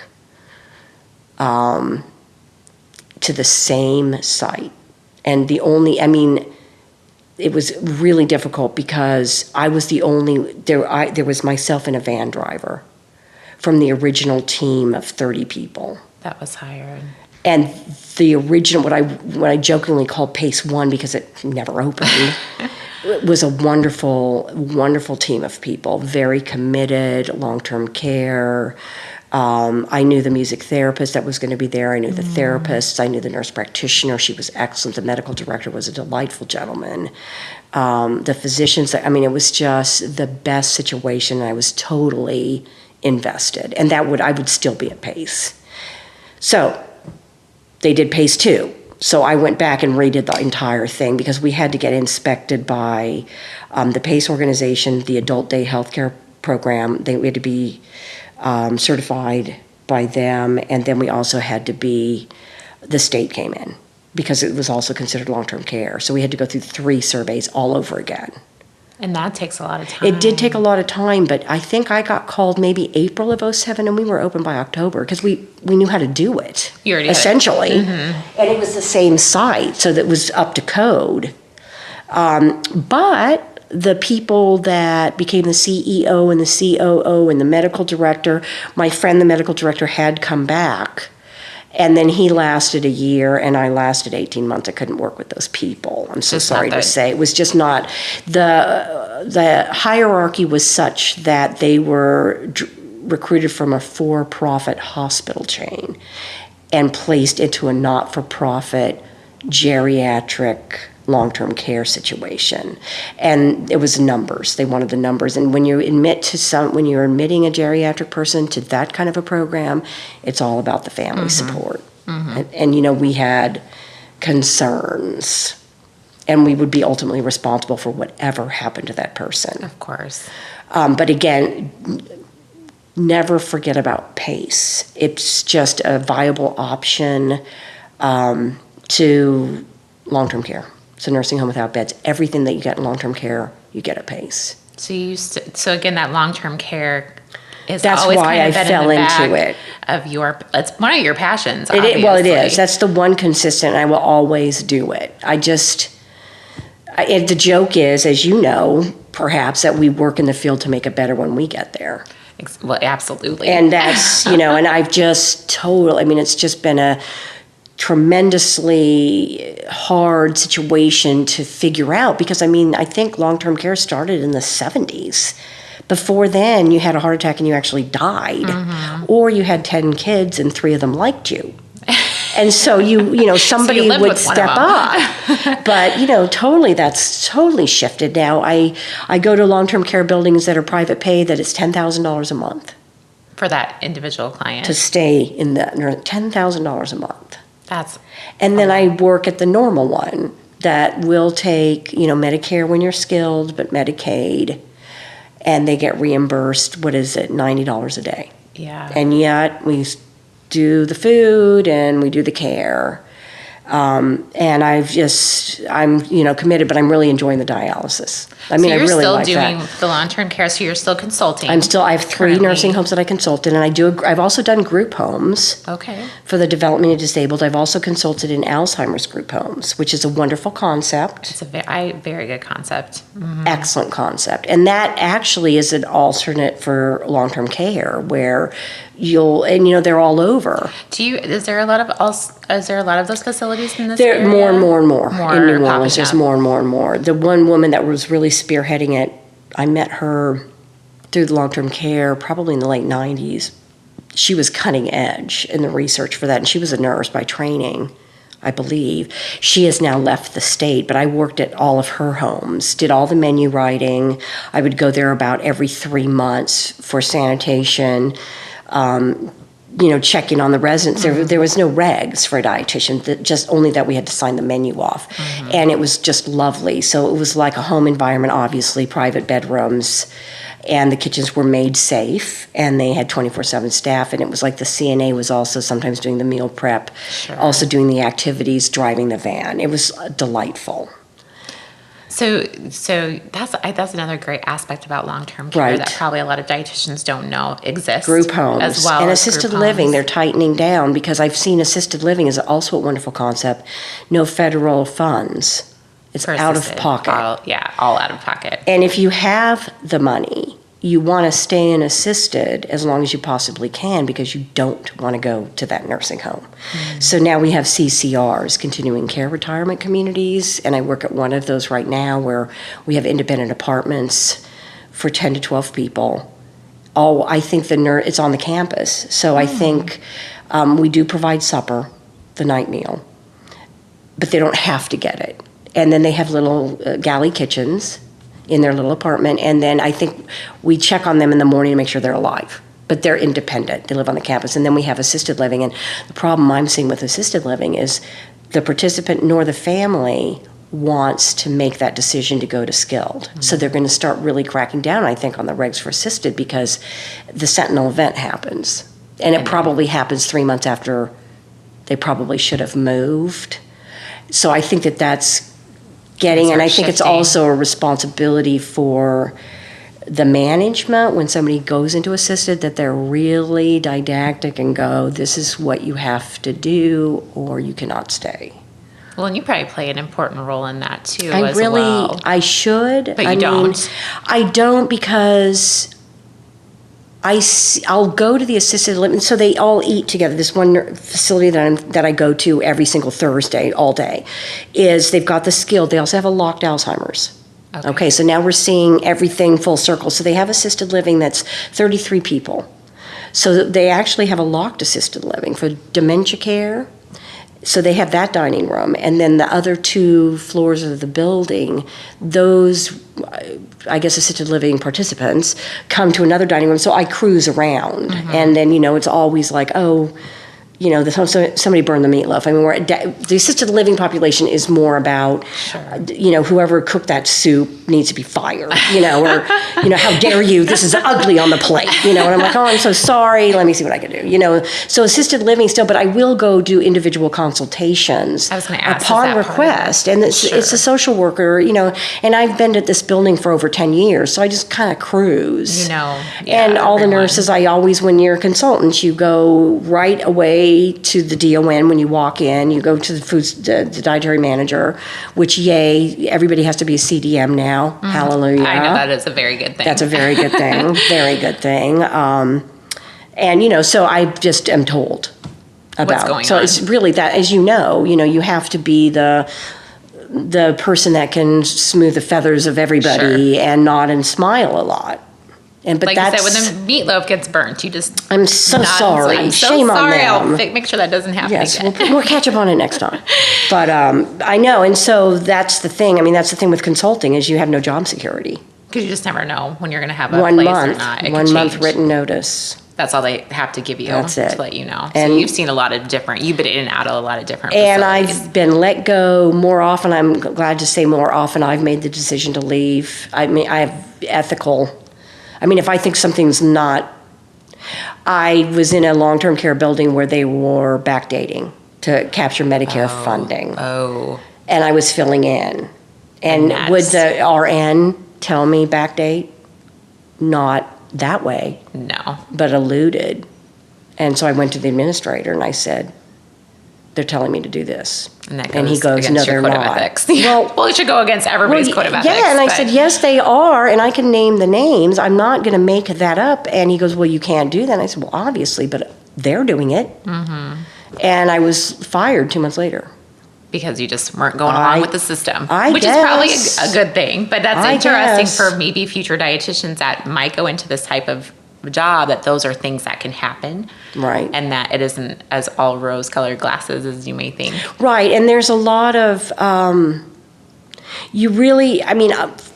to the same site. And it was really difficult because I was the only, there was myself and a van driver from the original team of 30 people. That was hired. And the original, what I jokingly called Pace One because it never opened, was a wonderful, wonderful team of people, very committed, long-term care. I knew the music therapist that was going to be there. I knew the therapists. I knew the nurse practitioner. She was excellent. The medical director was a delightful gentleman. The physicians, I mean, it was just the best situation. I was totally invested. And I would still be at Pace. So they did Pace 2. So I went back and redid the entire thing because we had to get inspected by the PACE organization, the Adult Day Healthcare Program. We had to be certified by them, and then we also had to be, the state came in because it was also considered long-term care. So we had to go through 3 surveys all over again. And that takes a lot of time. It did take a lot of time, but I think I got called maybe April of '07, and we were open by October because we knew how to do it. You already essentially. had it. And it was the same site, so that was up to code. But the people that became the CEO and the COO and the medical director, my friend, the medical director, had come back. And then he lasted a year, and I lasted 18 months. I couldn't work with those people. I'm so sorry to say. It was just not, the hierarchy was such that they were recruited from a for-profit hospital chain and placed into a not-for-profit geriatric long-term care situation. And it was numbers. They wanted the numbers. And when you when you're admitting a geriatric person to that kind of a program, it's all about the family support. And we had concerns, and we would be ultimately responsible for whatever happened to that person. Of course. But again, never forget about PACE. It's just a viable option to long-term care. So nursing home without beds, everything that you get in long-term care, you get at PACE. So again, that long-term care is That's always why kind of I been fell in the bag into it. It's one of your passions, obviously. Well, it is. That's the one consistent. I will always do it. The joke is, as you know, perhaps, that we work in the field to make it better when we get there. Well, absolutely. And that's, and I've just it's just been a tremendously hard situation to figure out because, I think long-term care started in the 70s. Before then, you had a heart attack and you actually died, or you had 10 kids and 3 of them liked you. And so somebody so would step up. But, that's totally shifted now. I go to long-term care buildings that are private pay that it's $10,000 a month. For that individual client. To stay in the $10,000 a month. And then I work at the normal one that will take, Medicare when you're skilled, but Medicaid, and they get reimbursed, $90 a day. Yeah. And yet we do the food and we do the care. And I'm committed, but I'm really enjoying the dialysis. I really like that. So you're still doing the long-term care, so you're still consulting. I have 3 nursing homes that I consult in, and I've also done group homes. Okay. For the developmentally disabled. I've also consulted in Alzheimer's group homes, which is a wonderful concept. It's a very good concept. Excellent concept. And that actually is an alternate for long-term care where they're all over. Is there a lot of those facilities in this There area? more and more and more. In New Orleans, there's up. more and more and more. The one woman that was really spearheading it, I met her through the long-term care probably in the late 90s. She was cutting edge in the research for that, and she was a nurse by training, I believe. She has now left the state, but I worked at all of her homes, did all the menu writing. I would go there about every 3 months for sanitation, checking on the residents. There was no regs for a dietitian, just only that we had to sign the menu off. And it was just lovely. So it was like a home environment, obviously, private bedrooms, and the kitchens were made safe, and they had 24/7 staff, and it was like the CNA was also sometimes doing the meal prep, also doing the activities, driving the van. It was delightful. So that's another great aspect about long-term care that probably a lot of dietitians don't know exists. Group homes as well and as assisted living. Homes. They're tightening down because I've seen assisted living is also a wonderful concept. No federal funds. It's out of pocket. All out of pocket. And if you have the money, you want to stay in assisted as long as you possibly can because you don't want to go to that nursing home. So now we have CCRs, continuing care retirement communities, and I work at one of those right now where we have independent apartments for 10 to 12 people. I think it's on the campus. So I think we do provide supper, the night meal, but they don't have to get it. And then they have little galley kitchens in their little apartment, and then I think we check on them in the morning to make sure they're alive. But they're independent. They live on the campus. And then we have assisted living, and the problem I'm seeing with assisted living is the participant nor the family wants to make that decision to go to skilled. So they're going to start really cracking down, I think, on the regs for assisted because the sentinel event happens. And it probably happens 3 months after they probably should have moved. So I think that's and I think it's also a responsibility for the management when somebody goes into assisted that they're really didactic and go, this is what you have to do or you cannot stay. Well, and you probably play an important role in that too I should. But you don't. I don't because I'll go to the assisted living, so they all eat together. This one facility that I go to every single Thursday, all day, is they've got the skilled. They also have a locked Alzheimer's. Okay, so now we're seeing everything full circle. So they have assisted living that's 33 people. So they actually have a locked assisted living for dementia care. So they have that dining room, and then the other 2 floors of the building, those, I guess, assisted living participants come to another dining room. So I cruise around, and then, it's always like, somebody burned the meatloaf. I mean, the assisted living population is more about, whoever cooked that soup needs to be fired, or, how dare you, this is ugly on the plate, and I'm like, oh, I'm so sorry, let me see what I can do, So assisted living still, but I will go do individual consultations upon request. And it's a social worker, and I've been at this building for over 10 years, so I just kind of cruise. And all the nurses, when you're consultants, you go right away to the DON when you walk in. You go to the dietary manager, which everybody has to be a CDM now. Hallelujah. I know that is a very good thing. That's a very good thing. Very good thing. So I just am told about what's going on. So it's really that, as you have to be the person that can smooth the feathers of everybody and nod and smile a lot. But like you said, when the meatloaf gets burnt, you just I'm so sorry. I'm so Shame sorry. on them. I'll make sure that doesn't happen again. We'll catch up on it next time. But I know, and so that's the thing. I mean, that's the thing with consulting is you have no job security. Because you just never know when you're going to have a place or not. 1 month written notice. That's all they have to give you. That's it. To let you know. And so you've seen you've been in and out of a lot of different facilities. And I've been let go more often. I'm glad to say more often I've made the decision to leave. I mean, I have if I think something's not, I was in a long-term care building where they were backdating to capture Medicare funding. Oh. And I was filling in. And would the RN tell me backdate? Not that way. No. But alluded. And so I went to the administrator and I said, they're telling me to do this. And he goes, no, they're not. Ethics. Well, it should go against everybody's code of ethics. Yeah, and I said, yes, they are, and I can name the names. I'm not going to make that up. And he goes, well, you can't do that. And I said, well, obviously, but they're doing it. And I was fired 2 months later. Because you just weren't going along with the system. Which guess. is probably a good thing. But that's interesting for maybe future dietitians that might go into this type of job, that those are things that can happen. Right. And that it isn't as all rose-colored glasses as you may think. Right. And there's a lot of,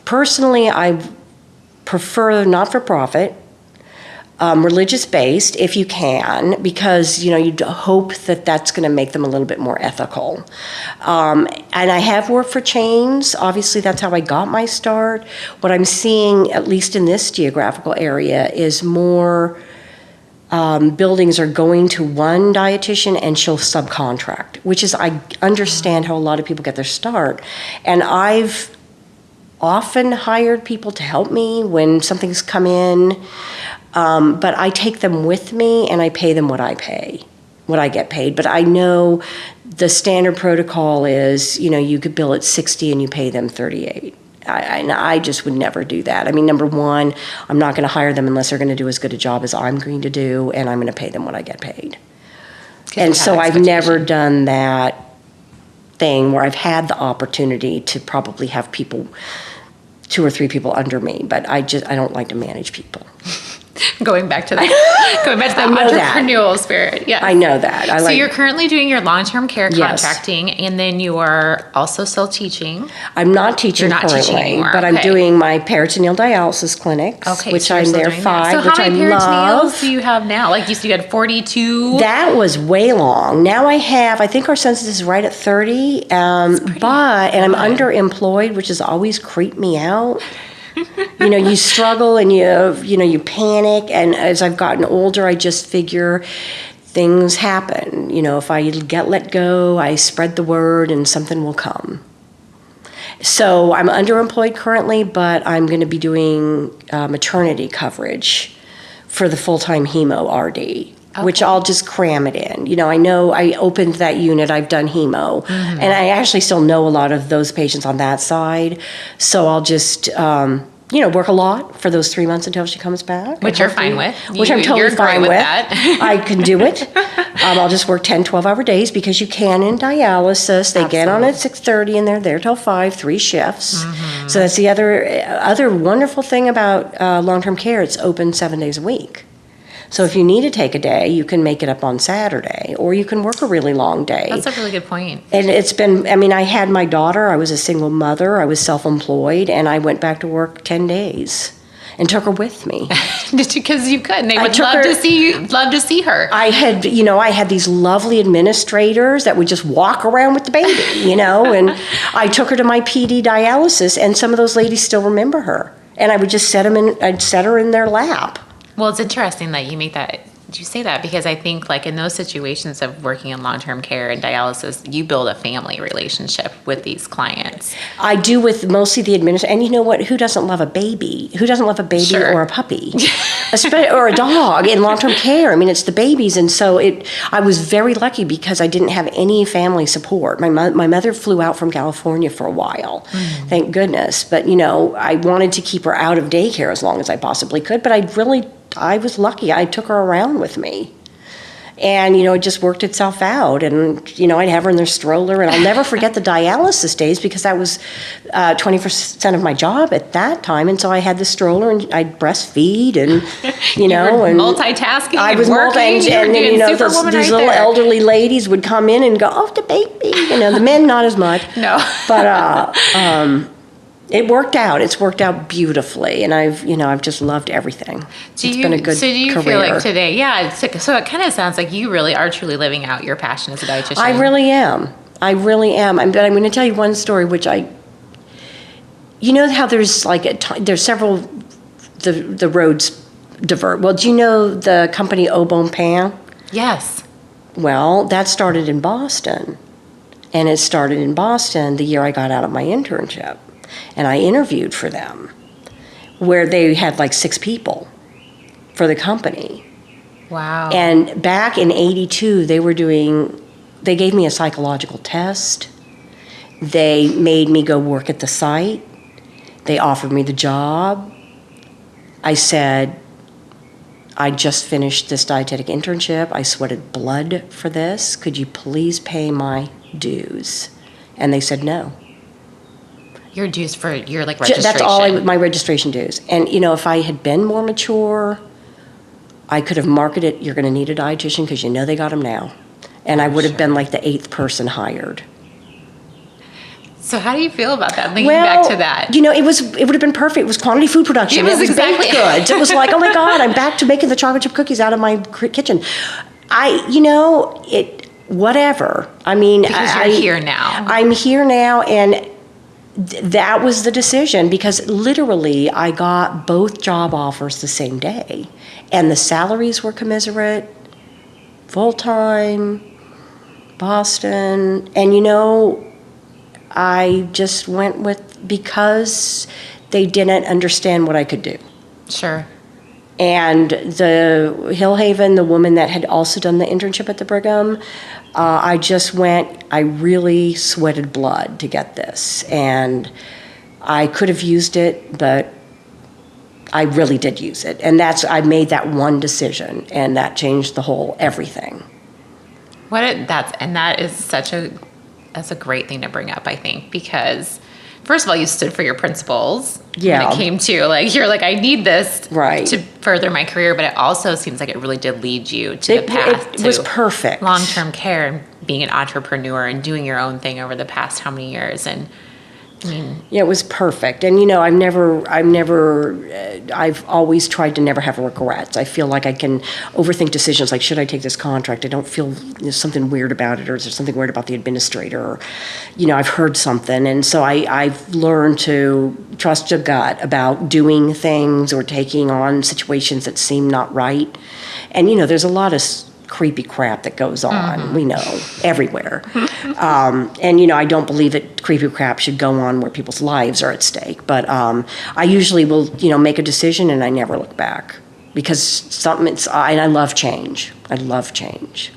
personally, I prefer not-for-profit, religious-based, if you can, because, you hope that that's going to make them a little bit more ethical. And I have worked for chains. Obviously, that's how I got my start. What I'm seeing, at least in this geographical area, is more buildings are going to one dietitian and she'll subcontract, which is, I understand how a lot of people get their start. And I've often hired people to help me when something's come in. But I take them with me and I pay them what I get paid. But I know the standard protocol is, you could bill at 60 and you pay them 38. I just would never do that. I mean, number one, I'm not going to hire them unless they're going to do as good a job as I'm going to do, and I'm going to pay them what I get paid. And so I've never done that thing where I've had the opportunity to probably have people, 2 or 3 people under me, but I don't like to manage people. Going back to that entrepreneurial spirit. Yeah. I know that. So you're currently doing your long-term care Yes. contracting, and then you are also still teaching. I'm not teaching currently, but I'm doing my peritoneal dialysis clinics, which I'm there 5, so which I love. how many peritoneals do you have now? Like you said, you had 42. That was way long. Now I think our census is right at 30, and I'm underemployed, which has always creeped me out. You struggle and you panic. And as I've gotten older, I just figure things happen. If I get let go, I spread the word and something will come. So I'm underemployed currently, but I'm going to be doing maternity coverage for the full-time hemo RD. Okay. Which I'll just cram it in. I know I opened that unit, I've done hemo, and I actually still know a lot of those patients on that side. So I'll just, work a lot for those 3 months until she comes back. Which you're fine with. Which I'm totally fine with. That. I can do it. I'll just work 10, 12-hour days because you can in dialysis. They get on at 6:30 and they're there till 5, 3 shifts. Mm-hmm. So that's the other wonderful thing about long-term care. It's open 7 days a week. So if you need to take a day, you can make it up on Saturday, or you can work a really long day. That's a really good point. And I had my daughter, I was a single mother, I was self-employed, and I went back to work 10 days and took her with me. Because you could, and they would love to see her. I had these lovely administrators that would just walk around with the baby, and I took her to my PD dialysis, and some of those ladies still remember her. And I would just I'd set her in their lap. Well, it's interesting that you say that, because I think like in those situations of working in long-term care and dialysis, you build a family relationship with these clients. I do with mostly the administrator. And you know what? Who doesn't love a baby? Who doesn't love a baby Sure. or a puppy? Or a dog in long-term care? I mean, it's the babies. And so I was very lucky because I didn't have any family support. My mother flew out from California for a while, thank goodness. But, I wanted to keep her out of daycare as long as I possibly could. But I was lucky. I took her around with me. And, it just worked itself out. And, I'd have her in their stroller. And I'll never forget the dialysis days because that was 20% of my job at that time. And so I had the stroller and I'd breastfeed and, you were multitasking. I was working. And these little elderly ladies would come in and go, oh, the baby. The men, not as much. No. But, it worked out. It's worked out beautifully, and I've just loved everything. It's been a good career. So do you feel like today, so it kind of sounds like you really are truly living out your passion as a dietitian. I really am. But I'm going to tell you one story, which how there's several, the roads divert. Well, do you know the company Au Bon Pain? Yes. Well, that started in Boston, and it started in Boston the year I got out of my internship. And I interviewed for them, where they had like 6 people for the company. Wow. And back in '82, they gave me a psychological test. They made me go work at the site. They offered me the job. I said, I just finished this dietetic internship. I sweated blood for this. Could you please pay my dues? And they said no. Your dues for your registration. That's all my registration dues. And if I had been more mature, I could have marketed, you're going to need a dietitian because they got them now. And I would have been like the 8th person hired. So how do you feel about that? Thinking back to that. It would have been perfect. It was quantity food production. It was baked goods. It was like, oh my God, I'm back to making the chocolate chip cookies out of my kitchen. Whatever. I mean, because you're here now. I'm here now, and that was the decision because literally I got both job offers the same day, and the salaries were commensurate, full-time, Boston, and I just went with, because they didn't understand what I could do. Sure. And the Hillhaven, the woman that had also done the internship at the Brigham, I really sweated blood to get this. And I could have used it, but I really did use it. And I made that one decision, and that changed the whole everything. That's a great thing to bring up, I think, because first of all, you stood for your principles. Yeah. When it came to you're like, I need this right. to further my career, but it also seems like it really did lead you to the path it was perfect. Long-term care and being an entrepreneur and doing your own thing over the past how many years. And I mean, yeah, it was perfect. And I've always tried to never have regrets. I feel like I can overthink decisions like, should I take this contract? I don't feel there's something weird about it, or is there something weird about the administrator? Or, I've heard something. And so I've learned to trust your gut about doing things or taking on situations that seem not right. And, there's a lot of creepy crap that goes on, we know, everywhere. And, I don't believe that creepy crap should go on where people's lives are at stake. But I usually will, make a decision and I never look back. Because and I love change. I love change.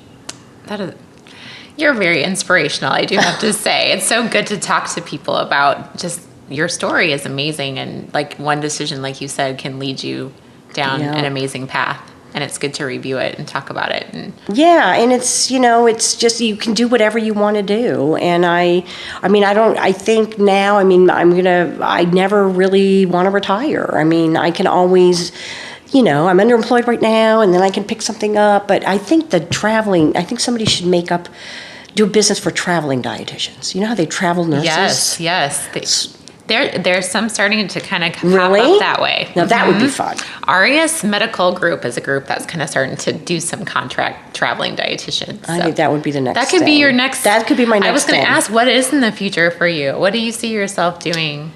You're very inspirational, I do have to say. It's so good to talk to people about just your story is amazing. And one decision, like you said, can lead you down an amazing path. And it's good to review it and talk about it. And it's, it's just, you can do whatever you want to do. And I think now, I never really want to retire. I can always, I'm underemployed right now, and then I can pick something up. But I think I think somebody should do a business for traveling dietitians. You know how they travel nurses? Yes. There's some starting to kind of pop really? up that way. Now that would be fun. RES Medical Group is a group that's kind of starting to do some contract traveling dietitians. I think that would be the next That could be your next. That could be my next I was going to thing. ask, what is in the future for you? What do you see yourself doing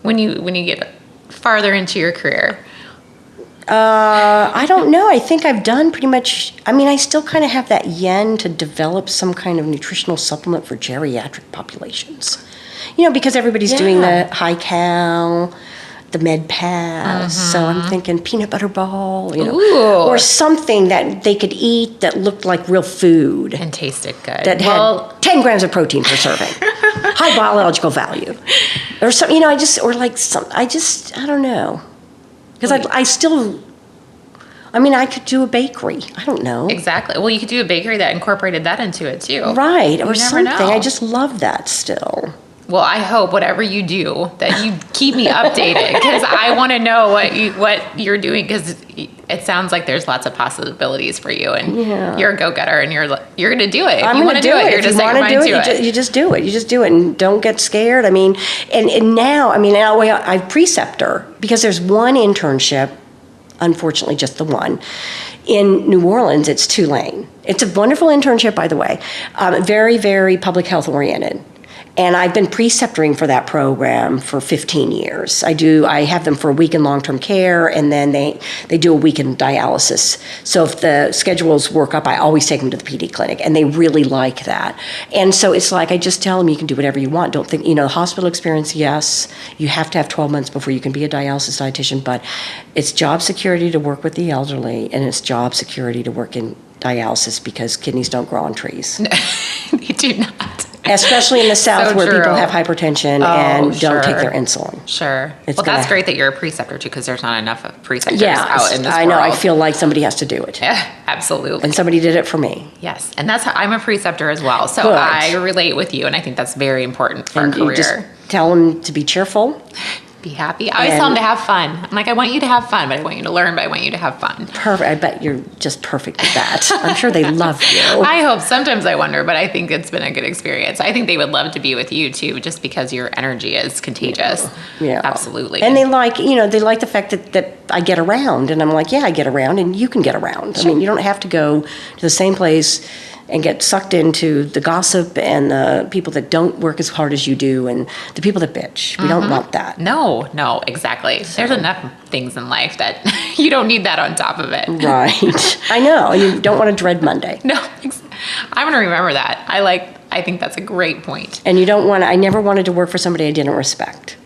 when you get farther into your career? I don't know. I think I've done pretty much. I still kind of have that yen to develop some kind of nutritional supplement for geriatric populations. Because everybody's doing the high cal, the med pass. So I'm thinking peanut butter ball, or something that they could eat that looked like real food and tasted good. That had 10 grams of protein per serving, high biological value, or something. I don't know, because I could do a bakery. I don't know. Exactly. Well, you could do a bakery that incorporated that into it too. Right, or something. Know. I just love that still. Well, I hope whatever you do that you keep me updated, because I want to know what you're doing, because it sounds like there's lots of possibilities for you, and you're a go-getter, and you're going to do it. If you want to do it, you're just set your mind to it. You just do it. You just do it, and don't get scared. And now, I'm preceptor, because there's one internship, unfortunately just the one, in New Orleans. It's Tulane. It's a wonderful internship, by the way, very, very public health oriented. And I've been preceptoring for that program for 15 years. I have them for a week in long-term care, and then they do a week in dialysis. So if the schedules work up, I always take them to the PD clinic, and they really like that. And so it's like, I just tell them, you can do whatever you want. Don't think, hospital experience, yes. You have to have 12 months before you can be a dialysis dietitian, but it's job security to work with the elderly, and it's job security to work in dialysis, because kidneys don't grow on trees. They do not. Especially in the South, where people have hypertension and don't take their insulin. Sure. That's great that you're a preceptor, too, because there's not enough preceptors out in this world. I know. I feel like somebody has to do it. Yeah, absolutely. And somebody did it for me. Yes. And I'm a preceptor as well. So Good. I relate with you, and I think that's very important for a career. You just tell them to be cheerful. Be happy. I always tell them to have fun. I'm like, I want you to have fun, but I want you to learn, but I want you to have fun. Perfect. I bet you're just perfect at that. I'm sure they love you. I hope. Sometimes I wonder, but I think it's been a good experience. I think they would love to be with you too, just because your energy is contagious. Yeah. Absolutely. And they like the fact that I get around, and I'm like, yeah, I get around, and you can get around. Sure. You don't have to go to the same place and get sucked into the gossip and the people that don't work as hard as you do, and the people that bitch. We don't want that. No, exactly. So. There's enough things in life that you don't need that on top of it. Right. I know. You don't want to dread Monday. No, I'm going to remember that. I think that's a great point. And I never wanted to work for somebody I didn't respect.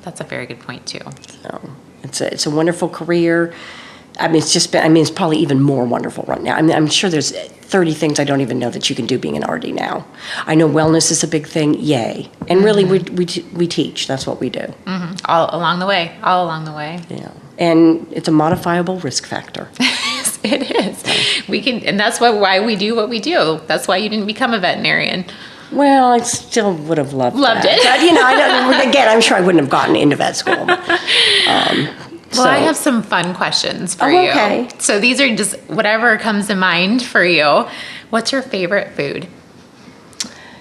That's a very good point, too. So it's a wonderful career. I mean, it's probably even more wonderful right now. I mean, I'm sure there's 30 things I don't even know that you can do being an RD now. I know wellness is a big thing, yay. And really, we teach, that's what we do. All along the way. Yeah. And it's a modifiable risk factor. It is. We can, and that's why we do what we do. That's why you didn't become a veterinarian. Well, I still would have loved it. But, again, I'm sure I wouldn't have gotten into vet school. Well, I have some fun questions for you. Okay. So these are just whatever comes to mind for you. What's your favorite food?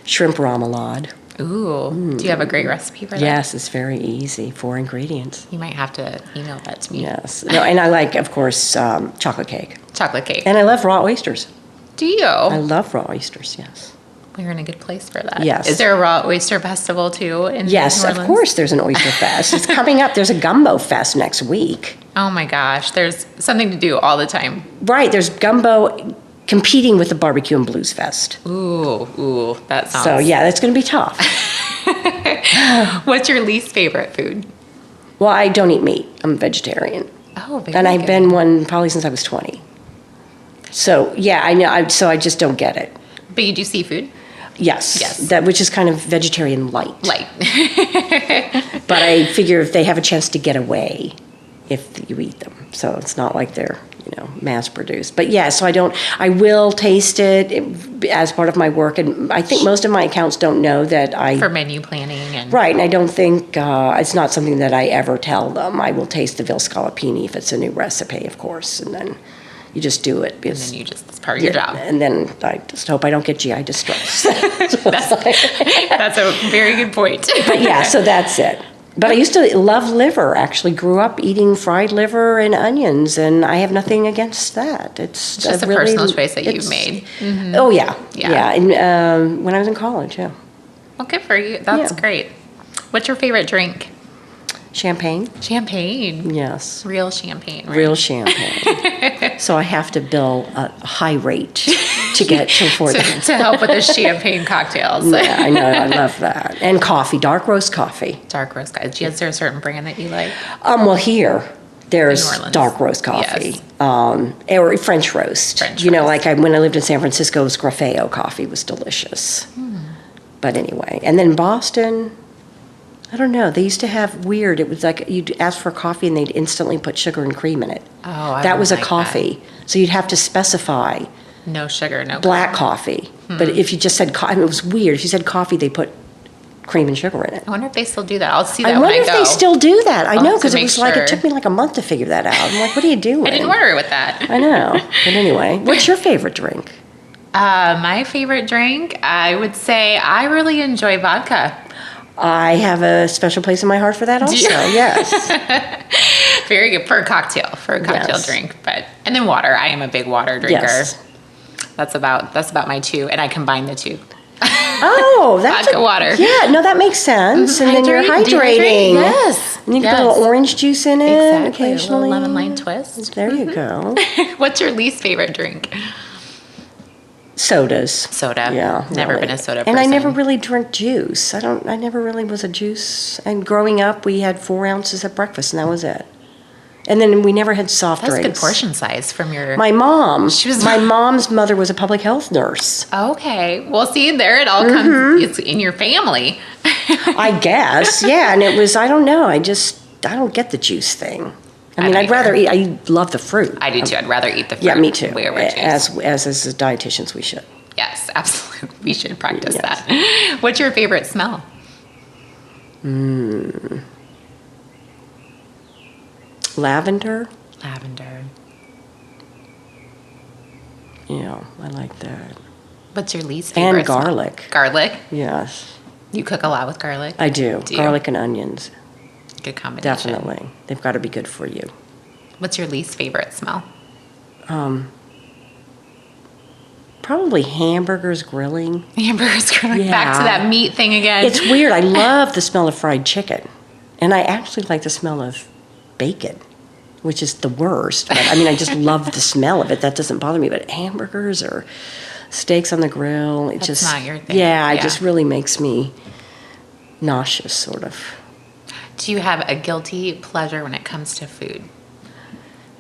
Shrimp remoulade. Ooh. Do you have a great recipe for that? Yes, it's very easy. 4 ingredients. You might have to email that to me. Yes. No, and I like, of course, chocolate cake. Chocolate cake. And I love raw oysters. Do you? I love raw oysters, yes. We're in a good place for that. Yes. Is there a raw oyster festival too in Yes, New of Orleans? course there's an oyster fest. It's coming up. There's a gumbo fest next week. Oh my gosh, there's something to do all the time. Right, there's gumbo competing with the barbecue and blues fest. Ooh, that sounds... So yeah, that's going to be tough. What's your least favorite food? Well, I don't eat meat. I'm a vegetarian. Oh, very And I've good. been one probably since I was 20. So yeah, I know. So I just don't get it. But you do seafood? Yes. That, which is kind of vegetarian light. Light. But I figure if they have a chance to get away, if you eat them. So it's not like they're, mass produced. But yeah, so I will taste it as part of my work. And I think most of my accounts don't know that For menu planning and... Right, and I don't think, it's not something that I ever tell them. I will taste the veal scallopini if it's a new recipe, of course. And then you just do it. Because, and then it's part of your job. And then I just hope I don't get GI distress. That's a very good point. But yeah, so that's it. But I used to love liver, actually. Grew up eating fried liver and onions, and I have nothing against that. It's just a personal choice that you've made. Mm-hmm. Oh, yeah. And when I was in college, yeah. Well, good for you. That's great. What's your favorite drink? Champagne. Champagne. Yes. Real champagne, right? Real champagne. So I have to bill a high rate to afford that. To help with the champagne cocktails. Yeah, I know. I love that. And coffee, dark roast coffee. Dark roast coffee. Is there a certain brand that you like? Well, here there's New Orleans. dark roast coffee, Yes. or French roast. French roast. roast. When I lived in San Francisco, Scrafeo coffee was delicious. But anyway, and then Boston, I don't know. They used to have weird. It was like you'd ask for coffee and they'd instantly put sugar and cream in it. Oh, that was a like coffee. So you'd have to specify no sugar, no black coffee. But if you just said coffee, it was weird. If you said coffee, they put cream and sugar in it. I wonder if they still do that. I'll see that I when I wonder go. if they still do that. I I'll know, have to because it make was like, it sure. took me like a month to figure that out. I'm like, what are you doing? I didn't order it with that. I know. But anyway, what's your favorite drink? My favorite drink, I would say I really enjoy vodka. I have a special place in my heart for that also, yes. Very good for a cocktail Yes. drink. And then water. I am a big water drinker. Yes. That's about my two, and I combine the two. Oh, that's Vodka water. Yeah, no, that makes sense. And then you're hydrating. Yes. And you can put a little orange juice in it Exactly. occasionally. A little lemon lime twist. There you go. What's your least favorite drink? Sodas. Soda. Yeah. Never really. been a soda And I person. never really drink juice. I never really was a juice. And growing up, we had 4 ounces at breakfast, and that was it. And then we never had soft That's drinks. good portion size from your... My mom. was- My mom's mother was a public health nurse. Okay. Well, see, there it all comes... It's in your family. I guess, yeah. And it was, I don't know. I don't get the juice thing. I mean, I'd rather eat, I love the fruit. I do too. I'd rather eat the fruit. Yeah, me too. Way over juice. As dietitians, we should. Yes, absolutely. We should practice that. What's your favorite smell? Lavender. Lavender. Yeah, I like that. What's your least favorite And smell? garlic. Garlic? Yes, You cook a lot with garlic? I do. Do you? Garlic and onions, Good combination. definitely. They've got to be good for you. What's your least favorite smell? Probably hamburgers grilling. Hamburgers. Back Yeah. to that meat thing again. It's weird. I love the smell of fried chicken. And I actually like the smell of bacon, which is the worst. But, I mean, I just love the smell of it. That doesn't bother me. But hamburgers or steaks on the grill, it That's just... not your thing. Yeah, it Yeah. just really makes me nauseous, sort of. Do you have a guilty pleasure when it comes to food?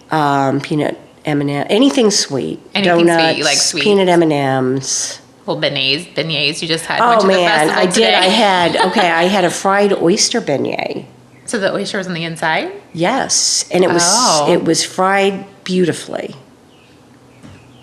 peanut M&M, anything sweet. Anything Donuts, sweet, you like sweet. Peanut M&Ms. Well, beignets you just had. Oh went to the man, festival I did. today. I had a fried oyster beignet. So the oyster was on the inside? Yes, and it was fried beautifully.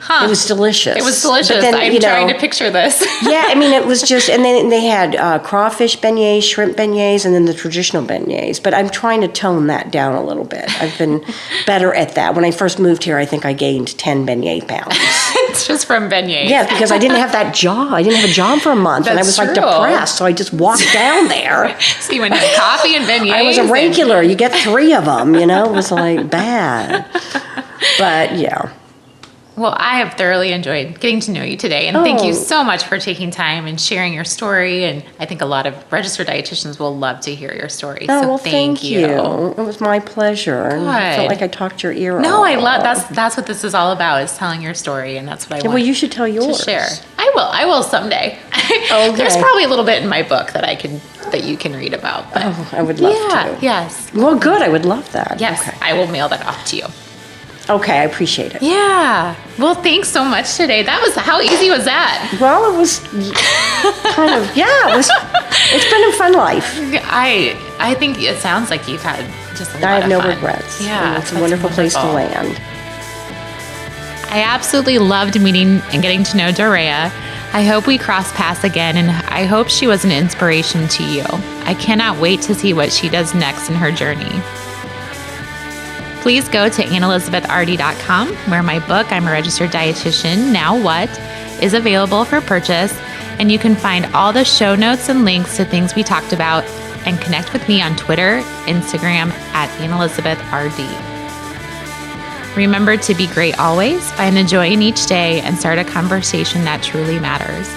Huh. It was delicious. It was delicious. But then, I'm trying to picture this. Yeah, I mean, it was just, and then they had crawfish beignets, shrimp beignets, and then the traditional beignets. But I'm trying to tone that down a little bit. I've been better at that. When I first moved here, I think I gained 10 beignet pounds. It's just from beignets. Yeah, because I didn't have that job. I didn't have a job for a month, and I was like depressed. So I just walked down there. So you went to have coffee and beignets. I was a regular. You get 3 of them. It was like bad. But yeah. Well, I have thoroughly enjoyed getting to know you today, and thank you so much for taking time and sharing your story. And I think a lot of registered dietitians will love to hear your story. Oh, so well, thank you. It was my pleasure. Good. I felt like I talked your ear off. No, I love that's what this is all about, is telling your story, and that's what I want. Well, you should tell yours. To share. I will someday. Okay. There's probably a little bit in my book that you can read about. But I would love to. Yes. Well, good. I would love that. Yes. Okay. I will mail that off to you. Okay, I appreciate it. Yeah. Well, thanks so much today. How easy was that? Well, it was kind of, it's been a fun life. I think it sounds like you've had just a lot of fun. I have no regrets. Yeah. It's a wonderful place to land. I absolutely loved meeting and getting to know Dorria. I hope we cross paths again, and I hope she was an inspiration to you. I cannot wait to see what she does next in her journey. Please go to AnnElizabethRD.com, where my book, I'm a Registered Dietitian, Now What, is available for purchase, and you can find all the show notes and links to things we talked about, and connect with me on Twitter, Instagram, at AnnElizabethRD. Remember to be great always, find the joy in each day, and start a conversation that truly matters.